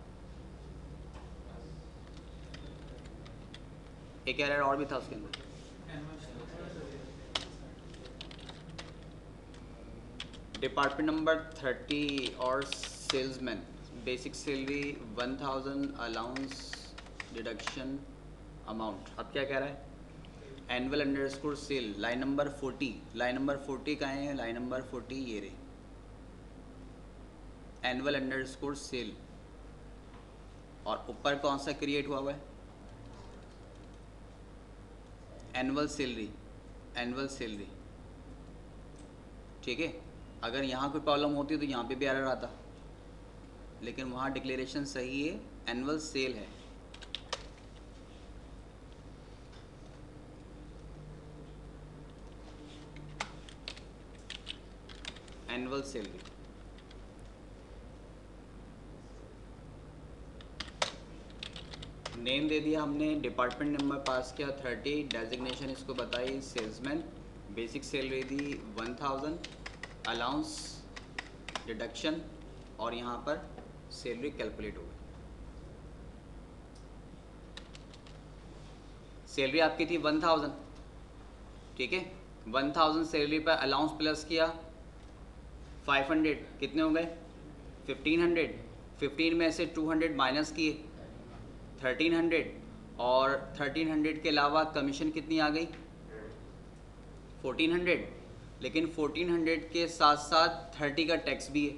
एक एरर और भी था उसके अंदर। डिपार्टमेंट नंबर 30 और salesman, basic salary 1000, allowance, deduction, amount. अब क्या कह रहा है? Annual underscore sale, line number 40। Line number 40 कहाँ है? लाइन नंबर 40 ये रहे, एनुअल अंडरस्कोर सेल, और ऊपर कौन सा क्रिएट हुआ है? Annual salary. ठीक है, अगर यहाँ कोई प्रॉब्लम होती तो यहाँ पे भी एरर आता, लेकिन वहाँ डिक्लेरेशन सही है, एनुअल सेल है। Annual salary. नेम दे दिया हमने, डिपार्टमेंट नंबर पास किया 30, डेजिग्नेशन इसको बताई सेल्समैन, बेसिक सैलरी दी 1000, अलाउंस, डिडक्शन, और यहाँ पर सैलरी कैलकुलेट हो गई। सैलरी आपकी थी 1000, ठीक है, 1000 सैलरी पर अलाउंस प्लस किया 500, कितने हो गए? 1500। 15 में से 200 माइनस किए 1300, और 1300 के अलावा कमीशन कितनी आ गई? 1400। लेकिन 1400 के साथ साथ 30 का टैक्स भी है,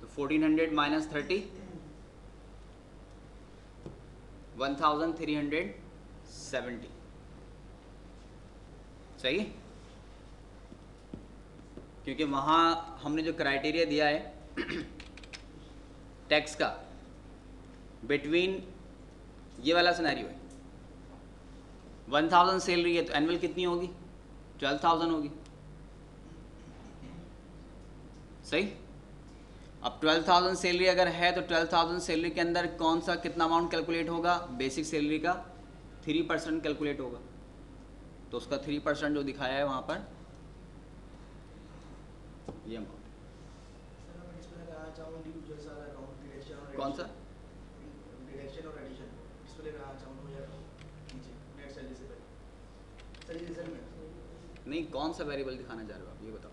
तो 1400 माइनस 30 1370। सही है, क्योंकि वहाँ हमने जो क्राइटेरिया दिया है टैक्स का, बिटवीन ये वाला सिनेरियो है 1000 सैलरी है तो एनुअल कितनी होगी? 12,000 होगी। सही। अब 12,000 सैलरी अगर है तो 12,000 सैलरी के अंदर कौन सा कितना अमाउंट कैलकुलेट होगा? बेसिक सैलरी का 3% कैलकुलेट होगा। तो उसका 3% जो दिखाया है वहाँ पर ये अमाउंट कौन सा? डिडक्शन और एडिशन डिस्प्ले करना चाहूँ तो नीचे नेट सैलरी से पहले सही रिजल्ट में नहीं, कौन सा वेरिएबल दिखाना चाह रहे हो आप ये बताओ।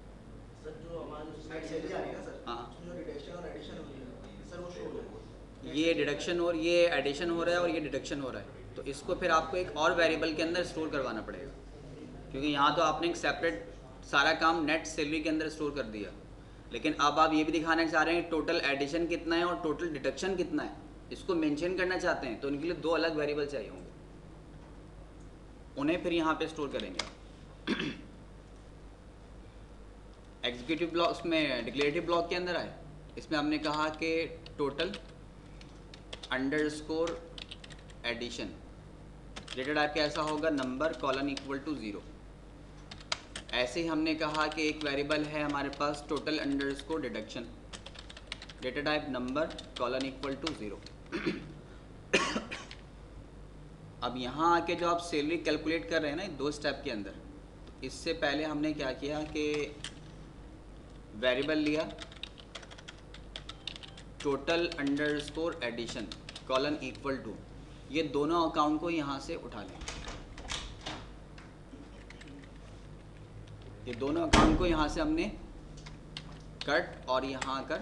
सर जो हमारी नेट सैलरी आ रही है ना सर, हाँ। उसमें जो डिडक्शन और एडिशन हो रही है सर वो शो हो जाएगा। ये डिडक्शन और ये एडिशन हो रहा है और ये डिडक्शन हो रहा है, तो इसको फिर आपको एक और वेरिएबल के अंदर स्टोर करवाना पड़ेगा, क्योंकि यहाँ तो आपने एक सेपरेट सारा काम नेट सैलरी के अंदर स्टोर कर दिया। लेकिन अब आप ये भी दिखाना चाह रहे हैं टोटल एडिशन कितना है और टोटल डिडक्शन कितना है, इसको मेंशन करना चाहते हैं, तो उनके लिए दो अलग वेरिएबल चाहिए होंगे, उन्हें फिर यहाँ पे स्टोर करेंगे। एग्जीक्यूटिव ब्लॉक उसमें डिक्लेरेटिव ब्लॉक के अंदर आए, इसमें हमने कहा कि total underscore addition data type कैसा होगा? Number colon equal to 0। ऐसे ही हमने कहा कि एक वेरिएबल है हमारे पास total underscore deduction, data type number colon equal to 0। अब यहाँ आके जो आप सैलरी कैलकुलेट कर रहे हैं ना दो स्टेप के अंदर, इससे पहले हमने क्या किया कि वेरिएबल लिया total underscore addition colon equal to, ये दोनों अकाउंट को यहाँ से उठा लें, ये दोनों अकाउंट को यहाँ से हमने कट और यहाँ आकर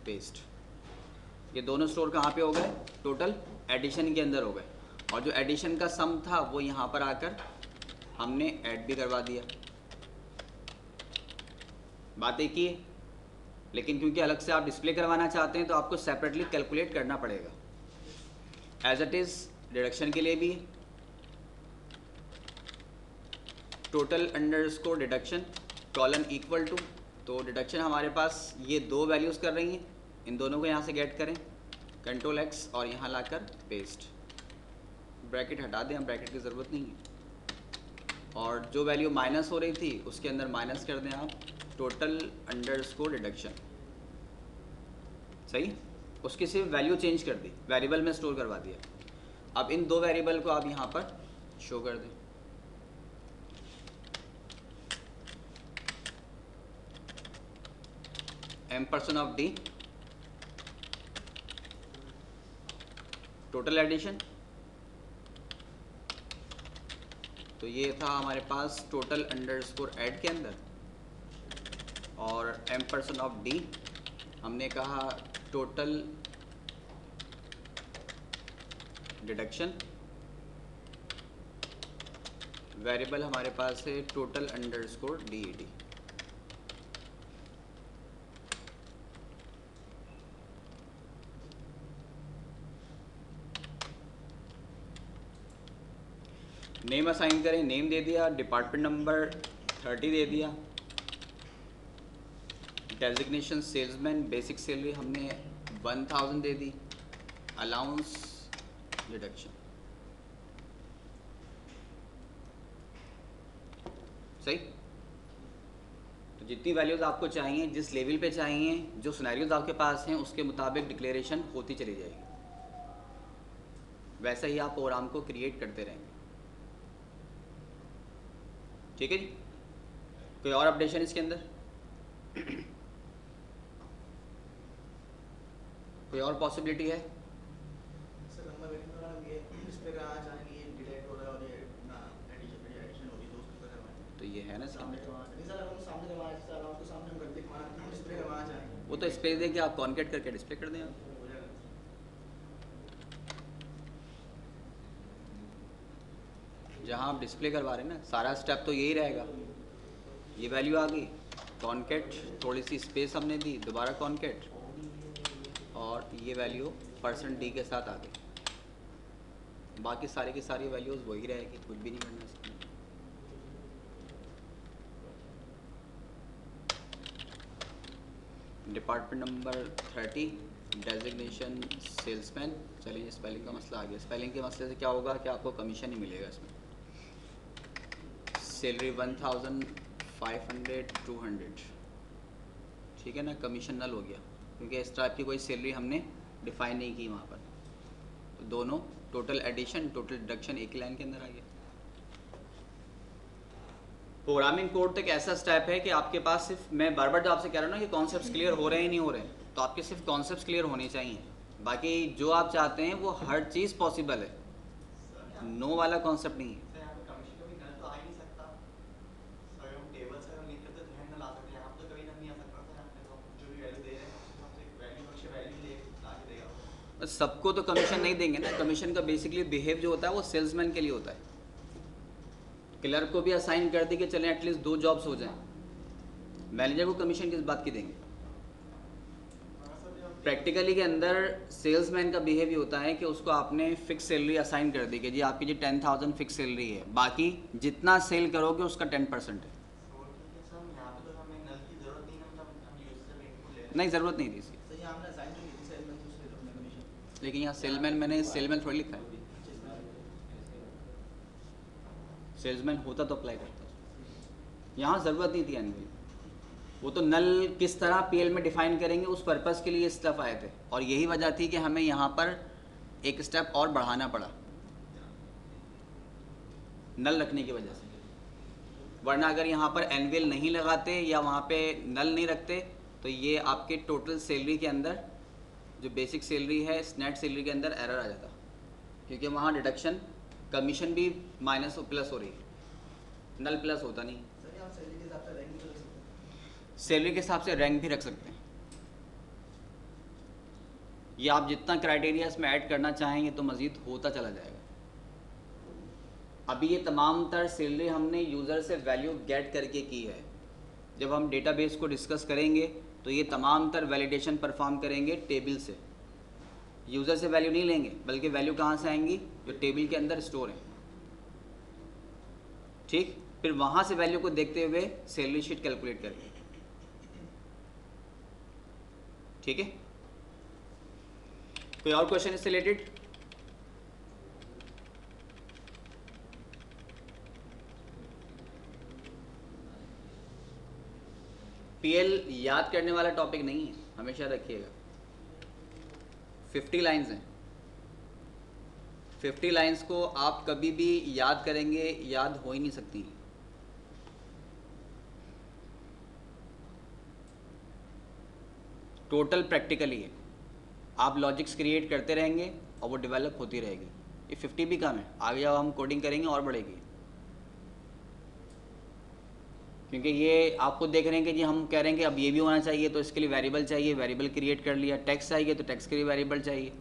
पेस्ट, ये दोनों स्टोर कहाँ पे हो गए? टोटल एडिशन के अंदर हो गए, और जो एडिशन का सम था वो यहाँ पर आकर हमने ऐड भी करवा दिया। बात एक ही है, लेकिन क्योंकि अलग से आप डिस्प्ले करवाना चाहते हैं तो आपको सेपरेटली कैलकुलेट करना पड़ेगा। एज इट इज़ डिडक्शन के लिए भी total underscore deduction colon equal to, तो डिडक्शन हमारे पास ये दो वैल्यूज़ कर रही हैं, इन दोनों को यहाँ से गेट करें, कंट्रोल एक्स और यहाँ लाकर पेस्ट, ब्रैकेट हटा दें, हम ब्रैकेट की ज़रूरत नहीं है, और जो वैल्यू माइनस हो रही थी उसके अंदर माइनस कर दें आप टोटल अंडरस्कोर डिडक्शन। सही, उसकी सिर्फ वैल्यू चेंज कर दी, वेरिएबल में स्टोर करवा दिया। अब इन दो वेरिएबल को आप यहाँ पर शो कर दें। M% of D total addition, तो ये था हमारे पास टोटल अंडरस्कोर ऐड के अंदर, और M% ऑफ D हमने कहा टोटल डिडक्शन, वेरिएबल हमारे पास है total underscore DED। Name assign करें, नेम दे दिया, डिपार्टमेंट नंबर 30 दे दिया, डेजिग्नेशन सेल्समैन, बेसिक सैलरी हमने 1000 दे दी, अलाउंस डिडक्शन। सही, तो जितनी वैल्यूज़ आपको चाहिए, जिस लेवल पे चाहिए, जो सिनेरियोज आपके पास हैं उसके मुताबिक डिक्लेरेशन होती चली जाएगी, वैसा ही आप प्रोग्राम को क्रिएट करते रहेंगे। ठीक है जी, कोई और अपडेशन इसके अंदर? कोई और पॉसिबिलिटी है? सर लंबा वेटिंग का हम ये डिस्प्ले का आ जाएंगे, ये डिलीट हो रहा है और ये ना एडिशन हो रही है, तो उसको करवाएं। तो ये है ना सामने करवाएं, नहीं सर हम सामने करवाएं, सर हम तो सामने हम करते हैं, डिस्प्ले करवा जाएंगे, वो तो स्पेस देके आप कॉन्केट करके डिस्प्ले कर दें आप। हो जाएगा। जहाँ आप डिस्प्ले करवा रहे हैं ना, सारा स्टेप तो यही रहेगा। ये वैल्यू आ गई, कॉन्केट, थोड़ी सी स्पेस हमने दी, दोबारा कॉन्केट, और ये वैल्यू %D के साथ आ गई। बाकी सारी की सारी वैल्यूज़ वही रहेगी, कुछ भी नहीं करना इसमें। Department number 30, designation salesman. चलिए स्पेलिंग का मसला आ गया। स्पेलिंग के मसले से क्या होगा कि आपको कमीशन ही मिलेगा इसमें। सैलरी 1500 200, ठीक है ना, कमीशन नल हो गया क्योंकि इस टाइप की कोई सैलरी हमने डिफाइन नहीं की वहाँ पर। तो दोनों टोटल एडिशन टोटल डिडक्शन एक ही लाइन के अंदर आ गया। प्रोग्रामिंग कोड तो एक ऐसा स्टेप है कि आपके पास सिर्फ, मैं बार बार जो आपसे कह रहा हूँ ना कि कॉन्सेप्ट्स क्लियर हो रहे हैं नहीं हो रहे हैं, तो आपके सिर्फ कॉन्सेप्ट्स क्लियर होने चाहिए, बाकी जो आप चाहते हैं वो हर चीज़ पॉसिबल है, नो वाला कॉन्सेप्ट नहीं है। सर यहाँ पे कमीशन कभी नल तो आ ही नहीं सकता सर, हम टेबल से हम लिख करते तो है नल आ सकते हैं, यहाँ पे तो कभी नल नहीं आ सकता सर। यहाँ पे तो हम जो भी वैल्यू दे रहे हैं उसको हमसे वैल्यू हमेशा वैल्यू ले ला के देगा वो। सबको तो कमीशन नहीं देंगे ना, कमीशन का बेसिकली बिहेव जो होता है वो सेल्समैन के लिए होता है। क्लर्क को भी असाइन कर दी कि चलें एटलीस्ट 2 जॉब्स हो जाएं, मैनेजर को कमीशन किस बात की देंगे? हाँ सर, जब प्रैक्टिकली के अंदर सेल्समैन का बिहेव ये होता है कि उसको आपने फिक्स सैलरी असाइन कर दी कि जी आपकी जी 10,000 फिक्स सैलरी है, बाकी जितना सेल करोगे उसका 10% है। और ठीक है सर, हम यहाँ पे तो हमें नल की जरूरत नहीं है, मतलब हम यूज से इनपुट ले रहे हैं। नहीं, ज़रूरत नहीं थी इसकी, सर ये आपने असाइन तो की थी सेलमैन से उससे अपने कमीशन। लेकिन यहाँ सेलमैन मैंने सेलमैन थोड़ी लिखा है, सेल्समैन होता तो अप्लाई करता, यहाँ ज़रूरत नहीं थी एनुअल। वो तो नल किस तरह पीएल में डिफाइन करेंगे उस पर्पस के लिए स्टेप आए थे, और यही वजह थी कि हमें यहाँ पर एक स्टेप और बढ़ाना पड़ा नल रखने की वजह से। वरना अगर यहाँ पर एनुअल नहीं लगाते या वहाँ पे नल नहीं रखते तो ये आपके टोटल सैलरी के अंदर जो बेसिक सैलरी है नेट सैलरी के अंदर एरर आ जाता, क्योंकि वहाँ डिडक्शन कमीशन भी माइनस प्लस हो रही है, नल प्लस होता नहीं। सर ये आप सैलरी के हिसाब से रैंक भी तो रख सकते हैं। सैलरी के हिसाब से रैंक भी रख सकते हैं, ये आप जितना क्राइटेरिया इसमें ऐड करना चाहेंगे तो मज़ीद होता चला जाएगा। अभी ये तमाम तर सैलरी हमने यूज़र से वैल्यू गेट करके की है, जब हम डेटाबेस को डिस्कस करेंगे तो ये तमाम तर वैलिडेशन परफॉर्म करेंगे टेबल से, यूज़र से वैल्यू नहीं लेंगे, बल्कि वैल्यू कहाँ से आएंगी, जो टेबल के अंदर स्टोर है, ठीक। फिर वहाँ से वैल्यू को देखते हुए सैलरी शीट कैलकुलेट करेंगे, ठीक है। कोई और क्वेश्चन इससे रिलेटेड? पीएल याद करने वाला टॉपिक नहीं है, हमेशा रखिएगा। 50 लाइंस हैं, 50 लाइंस को आप कभी भी याद करेंगे याद हो ही नहीं सकती। टोटल प्रैक्टिकली है, आप लॉजिक्स क्रिएट करते रहेंगे और वो डेवलप होती रहेगी। ये 50 भी कम है, आगे जब हम कोडिंग करेंगे और बढ़ेगी, क्योंकि ये आपको देख रहे हैं कि जी हम कह रहे हैं कि अब ये भी होना चाहिए तो इसके लिए वेरिएबल चाहिए, वेरिएबल क्रिएट कर लिया, टैक्स चाहिए तो टैक्स के लिए वेरिएबल चाहिए,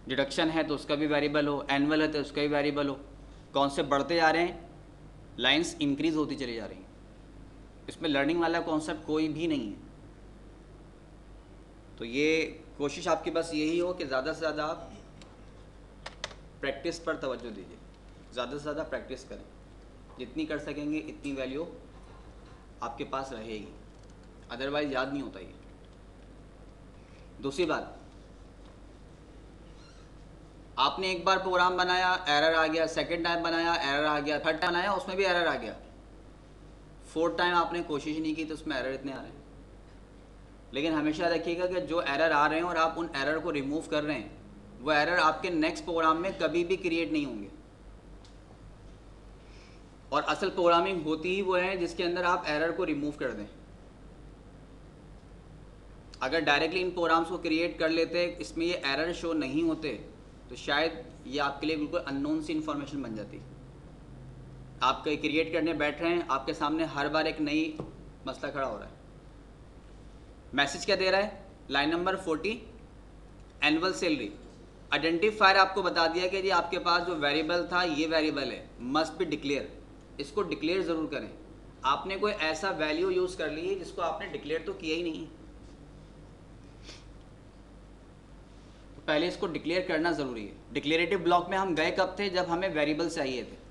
डिडक्शन है तो उसका भी वेरिएबल हो, एनुअल है तो उसका भी वेरिएबल हो। कॉन्सेप्ट बढ़ते जा रहे हैं, लाइंस इंक्रीज होती चली जा रही हैं, इसमें लर्निंग वाला कॉन्सेप्ट कोई भी नहीं है। तो ये कोशिश आपकी बस यही हो कि ज़्यादा से ज़्यादा आप प्रैक्टिस पर तवज्जो दीजिए, ज़्यादा से ज़्यादा प्रैक्टिस करें, जितनी कर सकेंगे इतनी वैल्यू आपके पास रहेगी, अदरवाइज याद नहीं होता ये। दूसरी बात, आपने एक बार प्रोग्राम बनाया एरर आ गया, सेकंड टाइम बनाया एरर आ गया, थर्ड टाइम बनाया उसमें भी एरर आ गया, फोर्थ टाइम आपने कोशिश नहीं की तो उसमें एरर इतने आ रहे हैं। लेकिन हमेशा रखिएगा कि जो एरर आ रहे हैं और आप उन एरर को रिमूव कर रहे हैं, वो एरर आपके नेक्स्ट प्रोग्राम में कभी भी क्रिएट नहीं होंगे। और असल प्रोग्रामिंग होती ही वो है जिसके अंदर आप एरर को रिमूव कर दें। अगर डायरेक्टली इन प्रोग्राम्स को क्रिएट कर लेते, इसमें ये एरर शो नहीं होते, तो शायद ये आपके लिए बिल्कुल अननोन सी इन्फॉर्मेशन बन जाती। आप कहीं क्रिएट करने बैठ रहे हैं, आपके सामने हर बार एक नई मसला खड़ा हो रहा है। मैसेज क्या दे रहा है, line number 40 annual salary, identifier आपको बता दिया कि जी आपके पास जो वेरिएबल था ये वेरिएबल है, मस्ट बी डिक्लेयर, इसको डिक्लेयर ज़रूर करें। आपने कोई ऐसा वैल्यू यूज़ कर ली है जिसको आपने डिक्लेयर तो किया ही नहीं है, तो पहले इसको डिक्लेयर करना ज़रूरी है। डिक्लेरेटिव ब्लॉक में हम गए कब थे, जब हमें वेरिएबल्स चाहिए थे।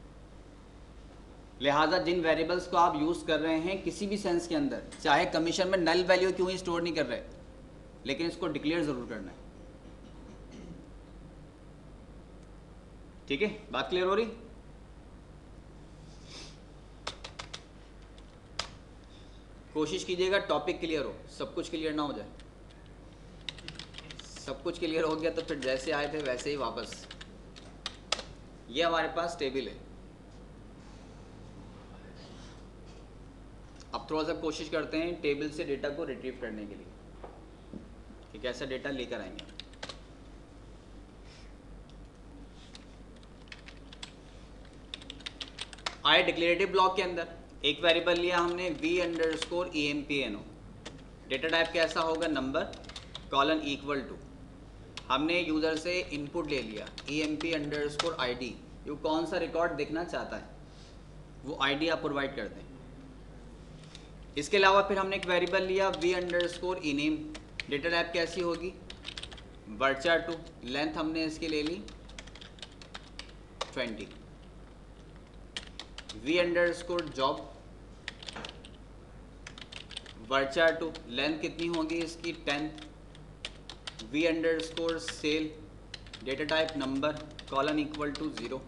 लिहाजा जिन वेरिएबल्स को आप यूज़ कर रहे हैं किसी भी सेंस के अंदर, चाहे कमीशन में नल वैल्यू क्यों ही स्टोर नहीं कर रहे, लेकिन इसको डिक्लेयर ज़रूर करना है, ठीक है। बात क्लियर हो रही? कोशिश कीजिएगा टॉपिक क्लियर हो, सब कुछ क्लियर ना हो जाए। सब कुछ क्लियर हो गया तो फिर जैसे आए थे वैसे ही वापस। ये हमारे पास टेबल है। अब थोड़ा सा कोशिश करते हैं टेबल से डेटा को रिट्रीव करने के लिए कि कैसा डेटा लेकर आएंगे। आए डिक्लेरेटिव ब्लॉक के अंदर एक वेरिएबल लिया हमने v_empno। डेटा टाइप कैसा होगा, नंबर कॉलन इक्वल टू, हमने यूज़र से इनपुट ले लिया emp_id। ये कौन सा रिकॉर्ड देखना चाहता है वो आईडी आप प्रोवाइड करते हैं। इसके अलावा फिर हमने एक वेरिएबल लिया v_ename। डेटा टाइप कैसी होगी, varchar2। लेंथ हमने इसकी ले ली 20। v_job varchar2 लेंथ कितनी होगी इसकी 10। v_sale data type number colon equal to 0।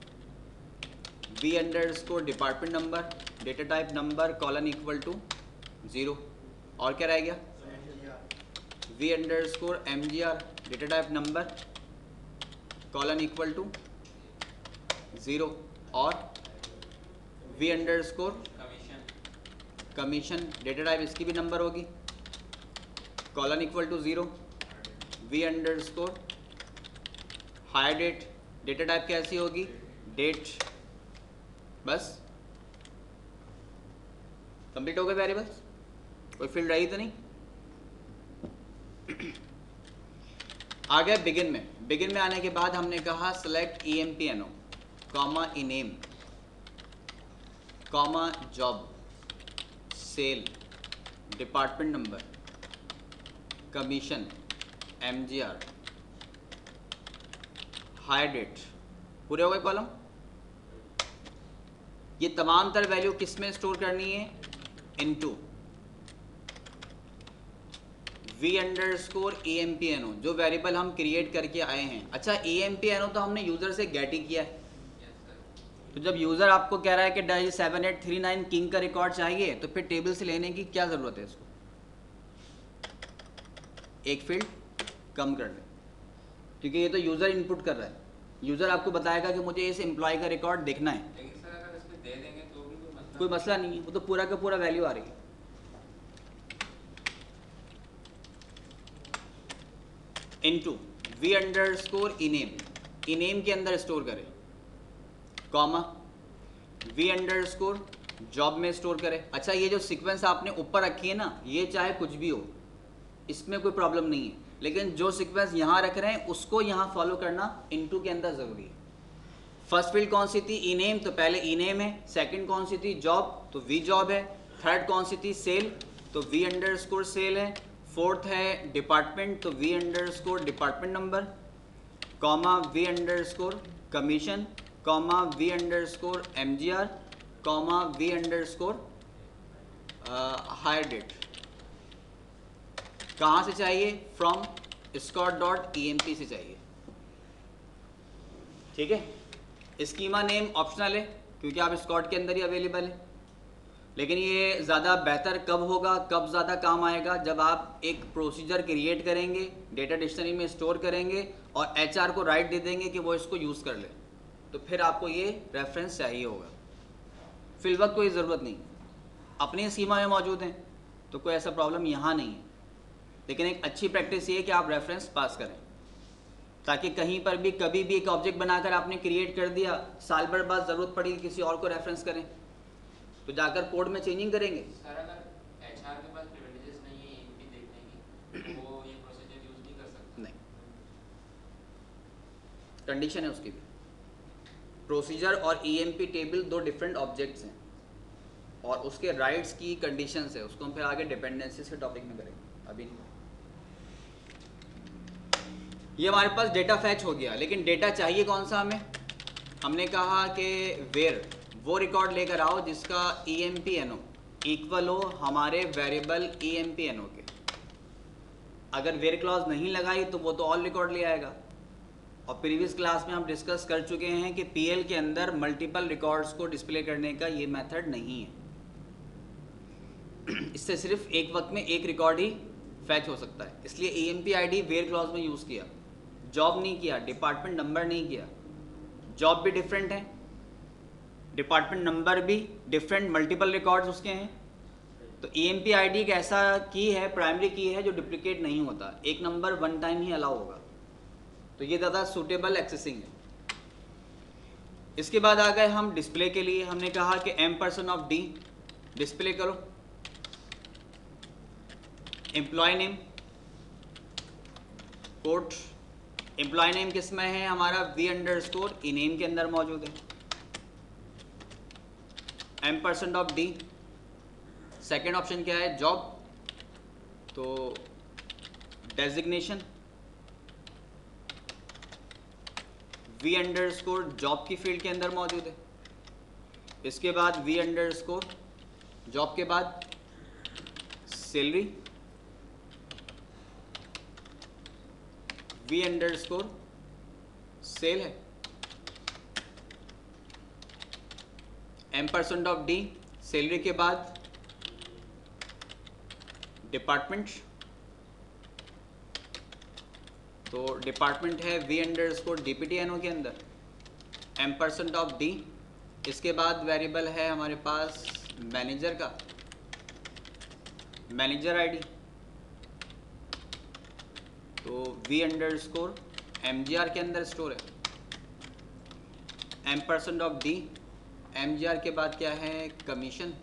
v_department number data type number colon equal to 0। और क्या रह गया, v_mgr data type number colon equal to 0। और कमीशन डेटा टाइप इसकी भी नंबर होगी colon equal to 0। Hire date data type कैसी होगी, डेट। बस कंप्लीट हो गए वेरिएबल्स, कोई फील्ड रही तो नहीं। आ गए बिगिन में। बिगिन में आने के बाद हमने कहा select empno comma ename comma job sal department number commission mgr hire date. पूरे हो गए कॉलम। ये तमाम तर वैल्यू किस में स्टोर करनी है, इनटू v_empno जो वेरिएबल हम क्रिएट करके आए हैं। अच्छा empno तो हमने यूजर से गेट ही किया है। तो जब यूजर आपको कह रहा है कि 7839 किंग का रिकॉर्ड चाहिए तो फिर टेबल से लेने की क्या जरूरत है, इसको एक फील्ड कम कर लें, क्योंकि ये तो यूजर इनपुट कर रहा है। यूजर आपको बताएगा कि मुझे इस एम्प्लॉय का रिकॉर्ड देखना है। लेकिन सर अगर इसमें दे देंगे तो भी कोई मसला नहीं है, वो तो पूरा का पूरा वैल्यू आ रही है। इनटू v_ename इनेम के अंदर स्टोर करें, कॉमा v_job में स्टोर करें। अच्छा ये जो सीक्वेंस आपने ऊपर रखी है ना, ये चाहे कुछ भी हो, इसमें कोई प्रॉब्लम नहीं है, लेकिन जो सीक्वेंस यहाँ रख रहे हैं उसको यहाँ फॉलो करना इनटू के अंदर ज़रूरी है। फर्स्ट फील्ड कौन सी थी, इनेम, तो पहले इनेम है। सेकंड कौन सी थी, जॉब, तो वी जॉब है। थर्ड कौन सी थी, सेल, तो v_sale है। फोर्थ है डिपार्टमेंट, तो v department number, comma v commission, comma v_mgr, comma v hire date. कहाँ से चाहिए, फ्रॉम scott.emp से चाहिए। ठीक है। स्कीमा नेम ऑप्शनल है क्योंकि आप स्कॉट के अंदर ही अवेलेबल है, लेकिन ये ज़्यादा बेहतर कब होगा, कब ज़्यादा काम आएगा, जब आप एक प्रोसीजर क्रिएट करेंगे, डेटा डिक्शनरी में स्टोर करेंगे और HR को राइट दे देंगे कि वो इसको यूज़ कर ले, तो फिर आपको ये रेफरेंस चाहिए होगा। फिल वक्त कोई ज़रूरत नहीं, अपने स्कीमा में मौजूद हैं तो कोई ऐसा प्रॉब्लम यहाँ नहीं है। लेकिन एक अच्छी प्रैक्टिस ये है कि आप रेफरेंस पास करें, ताकि कहीं पर भी कभी भी एक ऑब्जेक्ट बनाकर आपने क्रिएट कर दिया, साल भर बाद ज़रूरत पड़ी किसी और को रेफरेंस करें तो जाकर कोड में चेंजिंग करेंगे। सर अगर HR के पास प्रिविलेजेस नहीं है EMP देखने की, वो ये प्रोसीजर यूज नहीं कर सकता? नहीं, कंडीशन है उसकी भी। प्रोसीजर और EMP टेबल दो डिफरेंट ऑब्जेक्ट्स हैं और उसके राइट्स की कंडीशंस है, उसको हम फिर आगे डिपेंडेंसीज के टॉपिक में करेंगे, अभी नहीं। ये हमारे पास डेटा फैच हो गया, लेकिन डेटा चाहिए कौन सा हमें, हमने कहा कि वेयर वो रिकॉर्ड लेकर आओ जिसका empno इक्वल हो हमारे वेरिएबल empno के। अगर वेयर क्लॉज नहीं लगाई तो वो तो ऑल रिकॉर्ड ले आएगा। और प्रीवियस क्लास में हम डिस्कस कर चुके हैं कि PL के अंदर मल्टीपल रिकॉर्ड्स को डिस्प्ले करने का ये मेथड नहीं है। इससे सिर्फ एक वक्त में एक रिकॉर्ड ही फैच हो सकता है, इसलिए EMP ID वेयर क्लॉज में यूज़ किया, जॉब नहीं किया, डिपार्टमेंट नंबर नहीं किया। जॉब भी डिफरेंट है, डिपार्टमेंट नंबर भी डिफरेंट, मल्टीपल रिकॉर्ड्स उसके हैं। तो EMP ID एक ऐसा की है, प्राइमरी की है, जो डुप्लीकेट नहीं होता, एक नंबर वन टाइम ही अलाउ होगा, तो ये ज़्यादा सूटेबल एक्सेसिंग है। इसके बाद आ गए हम डिस्प्ले के लिए। हमने कहा कि M%D डिस्प्ले करो, employ name code, employ name किस में है हमारा, V_ नेम के अंदर मौजूद है। M%D, सेकेंड ऑप्शन क्या है, जॉब, तो डेजिग्नेशन V_ जॉब की फील्ड के अंदर मौजूद है। इसके बाद V_ जॉब के बाद सैलरी, V_ सेल है। M%D सैलरी के बाद डिपार्टमेंट, तो डिपार्टमेंट है V_ DPTNO के अंदर। M%D, इसके बाद वेरिएबल है हमारे पास मैनेजर का, मैनेजर ID, तो V_ MGR के अंदर स्टोर है। M%D, MGR के बाद क्या है, कमीशन,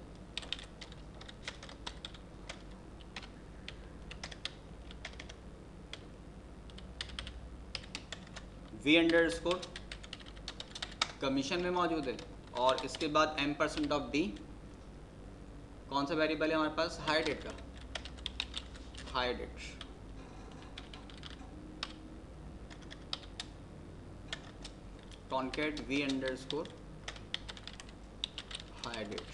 V_ कमीशन में मौजूद है। और इसके बाद M%D, कौन सा वेरिएबल है हमारे पास, हायर डेट का, hire date, concat V_ hire date,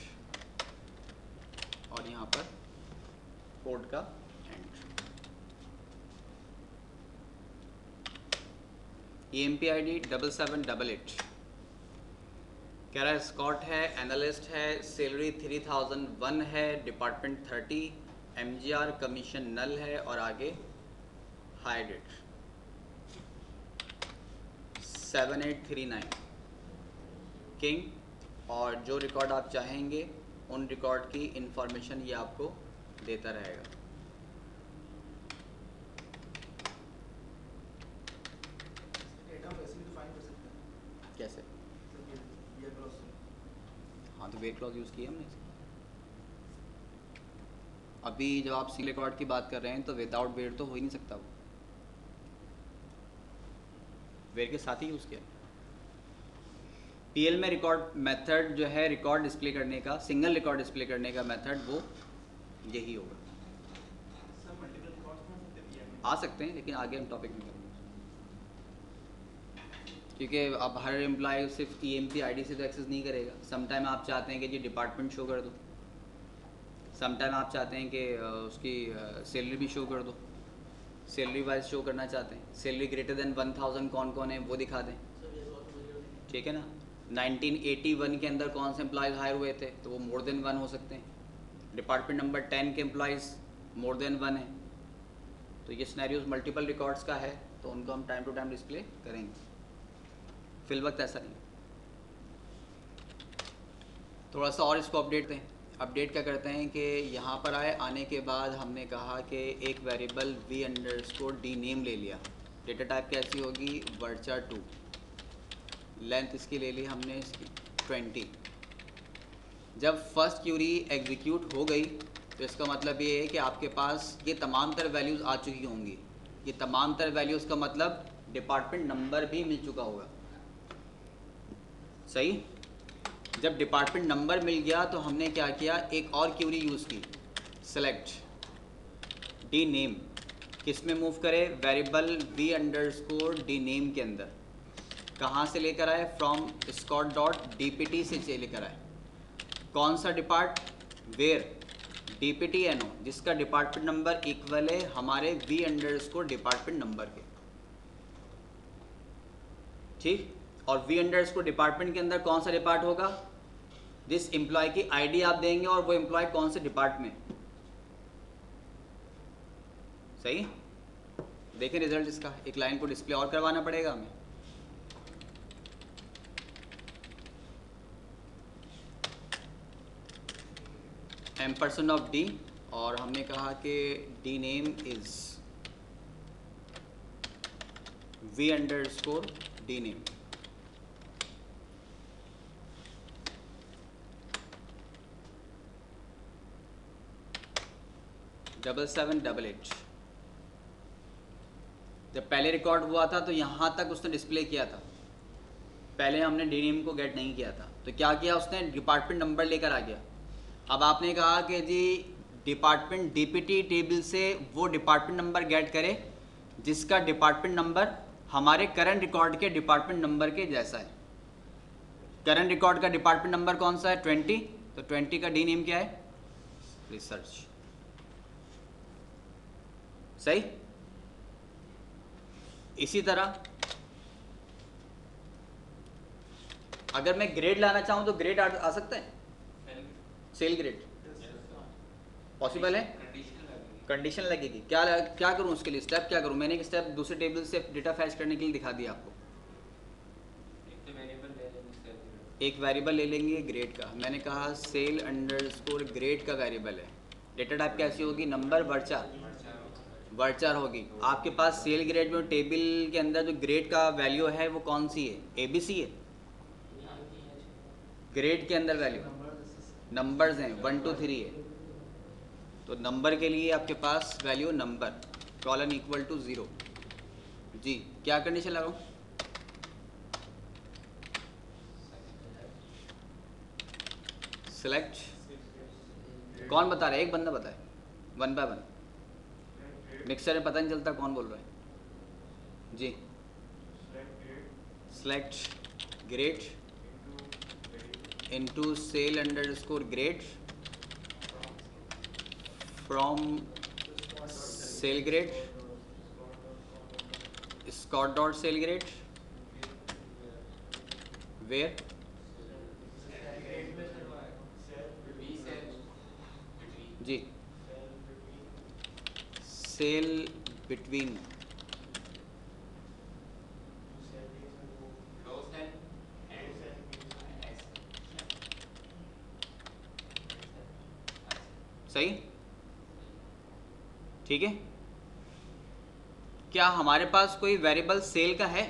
और यहाँ पर कोड का एंड। EMP ID 7788, कह रहा है स्कॉट है, एनालिस्ट है, सैलरी 3001 है, डिपार्टमेंट 30, MGR कमीशन नल है, और आगे हायर डेट 7839 किंग। और जो रिकॉर्ड आप चाहेंगे उन रिकॉर्ड की इंफॉर्मेशन ये आपको देता रहेगा। डेटा वैसे भी तो फाइंड कर सकते हैं। कैसे? ये क्रॉस हाँ, तो वेयर क्लॉज यूज़ किया हमने। अभी जब आप सिंगल रिकॉर्ड की बात कर रहे हैं तो विदाउट वेयर तो हो ही नहीं सकता, वो वेयर के साथ ही यूज़ किया। PL में रिकॉर्ड मेथड जो है, रिकॉर्ड डिस्प्ले करने का, सिंगल रिकॉर्ड डिस्प्ले करने का मेथड वो यही होगा। सर मल्टीपल रिकॉर्ड्स बन सकते हैं PM में? आ सकते हैं, लेकिन आगे हम टॉपिक में करेंगे, क्योंकि अब हर एम्प्लॉय सिर्फ EMP ID से तो एक्सेस नहीं करेगा। समटाइम आप चाहते हैं कि जी डिपार्टमेंट शो कर दो, समटाइम आप चाहते हैं कि उसकी सैलरी भी शो कर दो, सैलरी वाइज शो करना चाहते हैं, सैलरी ग्रेटर देन 1000 कौन कौन है वो दिखा दें, ठीक है ना। 1981 के अंदर कौन से एम्प्लॉयज़ हायर हुए थे, तो वो मोर देन 1 हो सकते हैं। डिपार्टमेंट नंबर 10 के एम्प्लॉयज़ मोर देन 1 है, तो ये सिनेरियोज मल्टीपल रिकॉर्ड्स का है, तो उनको हम टाइम टू टाइम डिस्प्ले करेंगे। फिल वक्त ऐसा नहीं। थोड़ा सा और इसको अपडेट दें। अपडेट क्या करते हैं कि यहाँ पर आने के बाद हमने कहा कि एक वेरिएबल V_ नेम ले लिया। डेटा टाइप कैसी होगी, वर्चा 2, लेंथ इसकी ले ली हमने इसकी 20। जब फर्स्ट क्यूरी एग्जीक्यूट हो गई तो इसका मतलब ये है कि आपके पास ये तमाम तर वैल्यूज़ आ चुकी होंगी। ये तमाम तर वैल्यूज़ का मतलब डिपार्टमेंट नंबर भी मिल चुका होगा, सही। जब डिपार्टमेंट नंबर मिल गया तो हमने क्या किया, एक और क्यूरी यूज़ की, सेलेक्ट D नेम। किस में मूव करे, वेरिएबल V_ नेम के अंदर। कहाँ से लेकर आए, फ्रॉम scott.dpt से लेकर आए। कौन सा डिपार्ट, वेयर DPTNO, जिसका डिपार्टमेंट नंबर इक्वल है हमारे V_ डिपार्टमेंट नंबर के, ठीक। और V_ डिपार्टमेंट के अंदर कौन सा डिपार्ट होगा, जिस एम्प्लॉय की ID आप देंगे और वो एम्प्लॉय कौन से डिपार्ट में, सही, देखें रिजल्ट इसका, एक लाइन को डिस्प्ले और करवाना पड़ेगा हमें। एम्परसेंड ऑफ डी, और हमने कहा कि D name is V underscore D name. Double 788। जब पहले रिकॉर्ड हुआ था तो यहाँ तक उसने डिस्प्ले किया था, पहले हमने डी नेम को गेट नहीं किया था, तो क्या किया उसने, डिपार्टमेंट नंबर लेकर आ गया। अब आपने कहा कि जी डिपार्टमेंट डीपीटी टेबल से वो डिपार्टमेंट नंबर गेट करे जिसका डिपार्टमेंट नंबर हमारे करंट रिकॉर्ड के डिपार्टमेंट नंबर के जैसा है। करंट रिकॉर्ड का डिपार्टमेंट नंबर कौन सा है, 20, तो 20 का डी नेम क्या है, रिसर्च। सही। इसी तरह अगर मैं ग्रेड लाना चाहूं तो ग्रेड आ सकता है, सेल ग्रेड पॉसिबल है, कंडीशन लगेगी। क्या करूं उसके लिए, स्टेप क्या करूं, मैंने एक स्टेप दूसरे टेबल से डेटा फैच करने के लिए दिखा दिया आपको। एक वेरिएबल ले लेंगे ग्रेड का, मैंने कहा सेल अंडरस्कोर ग्रेड का वेरिएबल है। डेटा टाइप कैसी होगी, नंबर वर्चर होगी। आपके पास सेल ग्रेड में टेबल के अंदर जो ग्रेड का वैल्यू है वो कौन सी है, ABC है। ग्रेड के अंदर वैल्यू नंबर्स हैं, 1 2 3 है, तो नंबर के लिए आपके पास value number colon equal to 0। जी क्या कंडीशन लगाऊं, सिलेक्ट, कौन बता रहा है, एक बंदा बताए, 1 बाय 1। मिक्सर में पता नहीं चलता कौन बोल रहा है। जी select grade into sal underscore grade from sal grade Scott dot sal grade where G sal between सही, ठीक है। क्या हमारे पास कोई वेरिएबल सेल का है,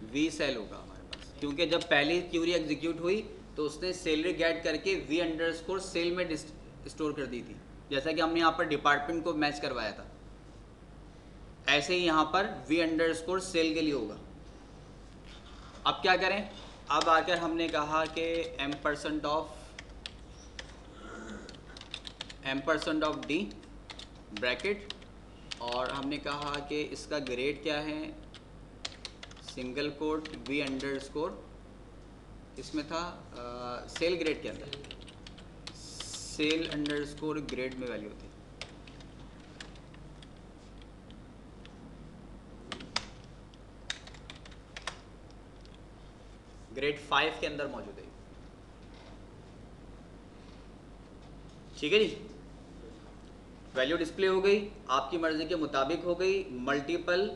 वी सेल होगा हमारे पास, क्योंकि जब पहली क्यूरी एग्जीक्यूट हुई तो उसने सैलरी गेट करके वी अंडरस्कोर सेल में स्टोर कर दी थी, जैसा कि हमने यहाँ पर डिपार्टमेंट को मैच करवाया था, ऐसे ही यहाँ पर वी अंडरस्कोर सेल के लिए होगा। अब क्या करें, अब आकर हमने कहा कि एम्परसेंड ऑफ डी ब्रैकेट, और हमने कहा कि इसका ग्रेड क्या है, सिंगल कोट वी अंडरस्कोर, इसमें था सेल ग्रेड के अंदर सेल अंडरस्कोर ग्रेड में वैल्यू थी। ग्रेड 5 के अंदर मौजूद है, ठीक है जी। वैल्यू डिस्प्ले हो गई, आपकी मर्जी के मुताबिक हो गई, मल्टीपल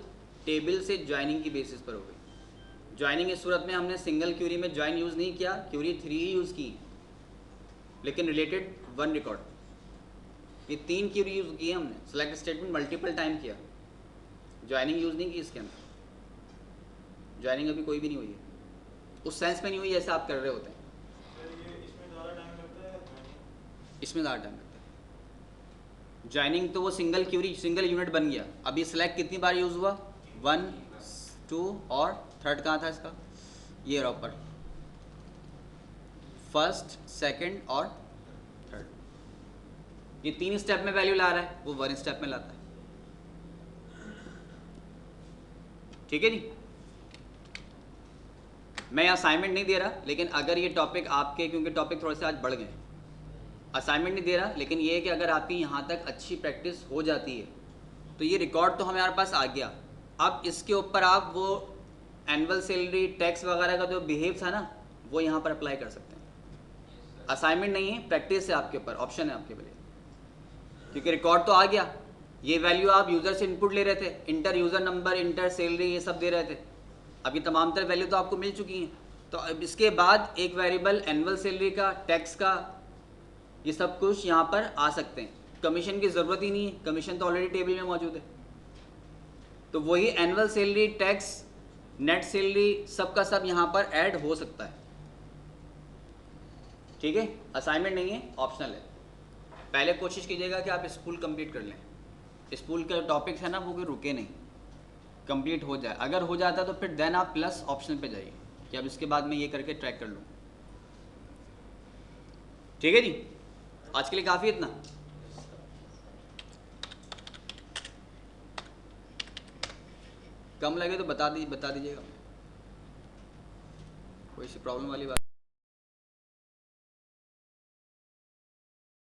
टेबल से ज्वाइनिंग की बेसिस पर हो गई। ज्वाइनिंग इस सूरत में हमने सिंगल क्यूरी में ज्वाइन यूज़ नहीं किया, क्यूरी 3 ही यूज़ की, लेकिन रिलेटेड 1 रिकॉर्ड। ये 3 क्यूरी यूज़ की हमने, सेलेक्ट स्टेटमेंट मल्टीपल टाइम किया, ज्वाइनिंग यूज़ नहीं की इसके अंदर। ज्वाइनिंग अभी कोई भी नहीं हुई है, उस सेंस में नहीं हुई जैसे आप कर रहे होते हैं। इसमें ज़्यादा टाइम लगता है। ज्वाइनिंग तो वो सिंगल क्यूरी सिंगल यूनिट बन गया। अब ये सिलेक्ट कितनी बार यूज़ हुआ, 1 2 और थर्ड कहाँ था इसका, ये रहा ऊपर, फर्स्ट सेकंड और थर्ड। ये 3 स्टेप में वैल्यू ला रहा है, वो 1 स्टेप में लाता है, ठीक है जी। मैं असाइनमेंट नहीं दे रहा, लेकिन अगर ये टॉपिक आपके, क्योंकि टॉपिक थोड़े से आज बढ़ गए, असाइनमेंट नहीं दे रहा, लेकिन ये है कि अगर आपकी यहाँ तक अच्छी प्रैक्टिस हो जाती है तो ये रिकॉर्ड तो हमारे पास आ गया। अब इसके ऊपर आप वो एनुअल सैलरी टैक्स वगैरह का जो बिहेव था ना, वो यहाँ पर अप्लाई कर सकते हैं। असाइनमेंट नहीं है, प्रैक्टिस है आपके ऊपर, ऑप्शन है आपके लिए। क्योंकि रिकॉर्ड तो आ गया, ये वैल्यू आप यूज़र से इनपुट ले रहे थे, inter user number, inter salary, ये सब दे रहे थे। अब ये तमाम तरह वैल्यू तो आपको मिल चुकी हैं। तो अब इसके बाद एक वेरिएबल एनुअल सैलरी का, टैक्स का, ये सब कुछ यहाँ पर आ सकते हैं। कमीशन की ज़रूरत ही नहीं है, कमीशन तो ऑलरेडी टेबल में मौजूद है। तो वही annual salary, tax, net salary, सब का सब यहाँ पर ऐड हो सकता है। ठीक है, असाइनमेंट नहीं है, ऑप्शनल है। पहले कोशिश कीजिएगा कि आप स्कूल कंप्लीट कर लें। स्कूल के टॉपिक्स है ना, वो कोई रुके नहीं, कंप्लीट हो जाए। अगर हो जाता तो फिर देन आप प्लस ऑप्शनल पे जाइए कि अब इसके बाद मैं ये करके ट्रैक कर लूँ। ठीक है जी, आज के लिए काफ़ी इतना। कम लगे तो बता दीजिएगा, कोई सी प्रॉब्लम वाली बात।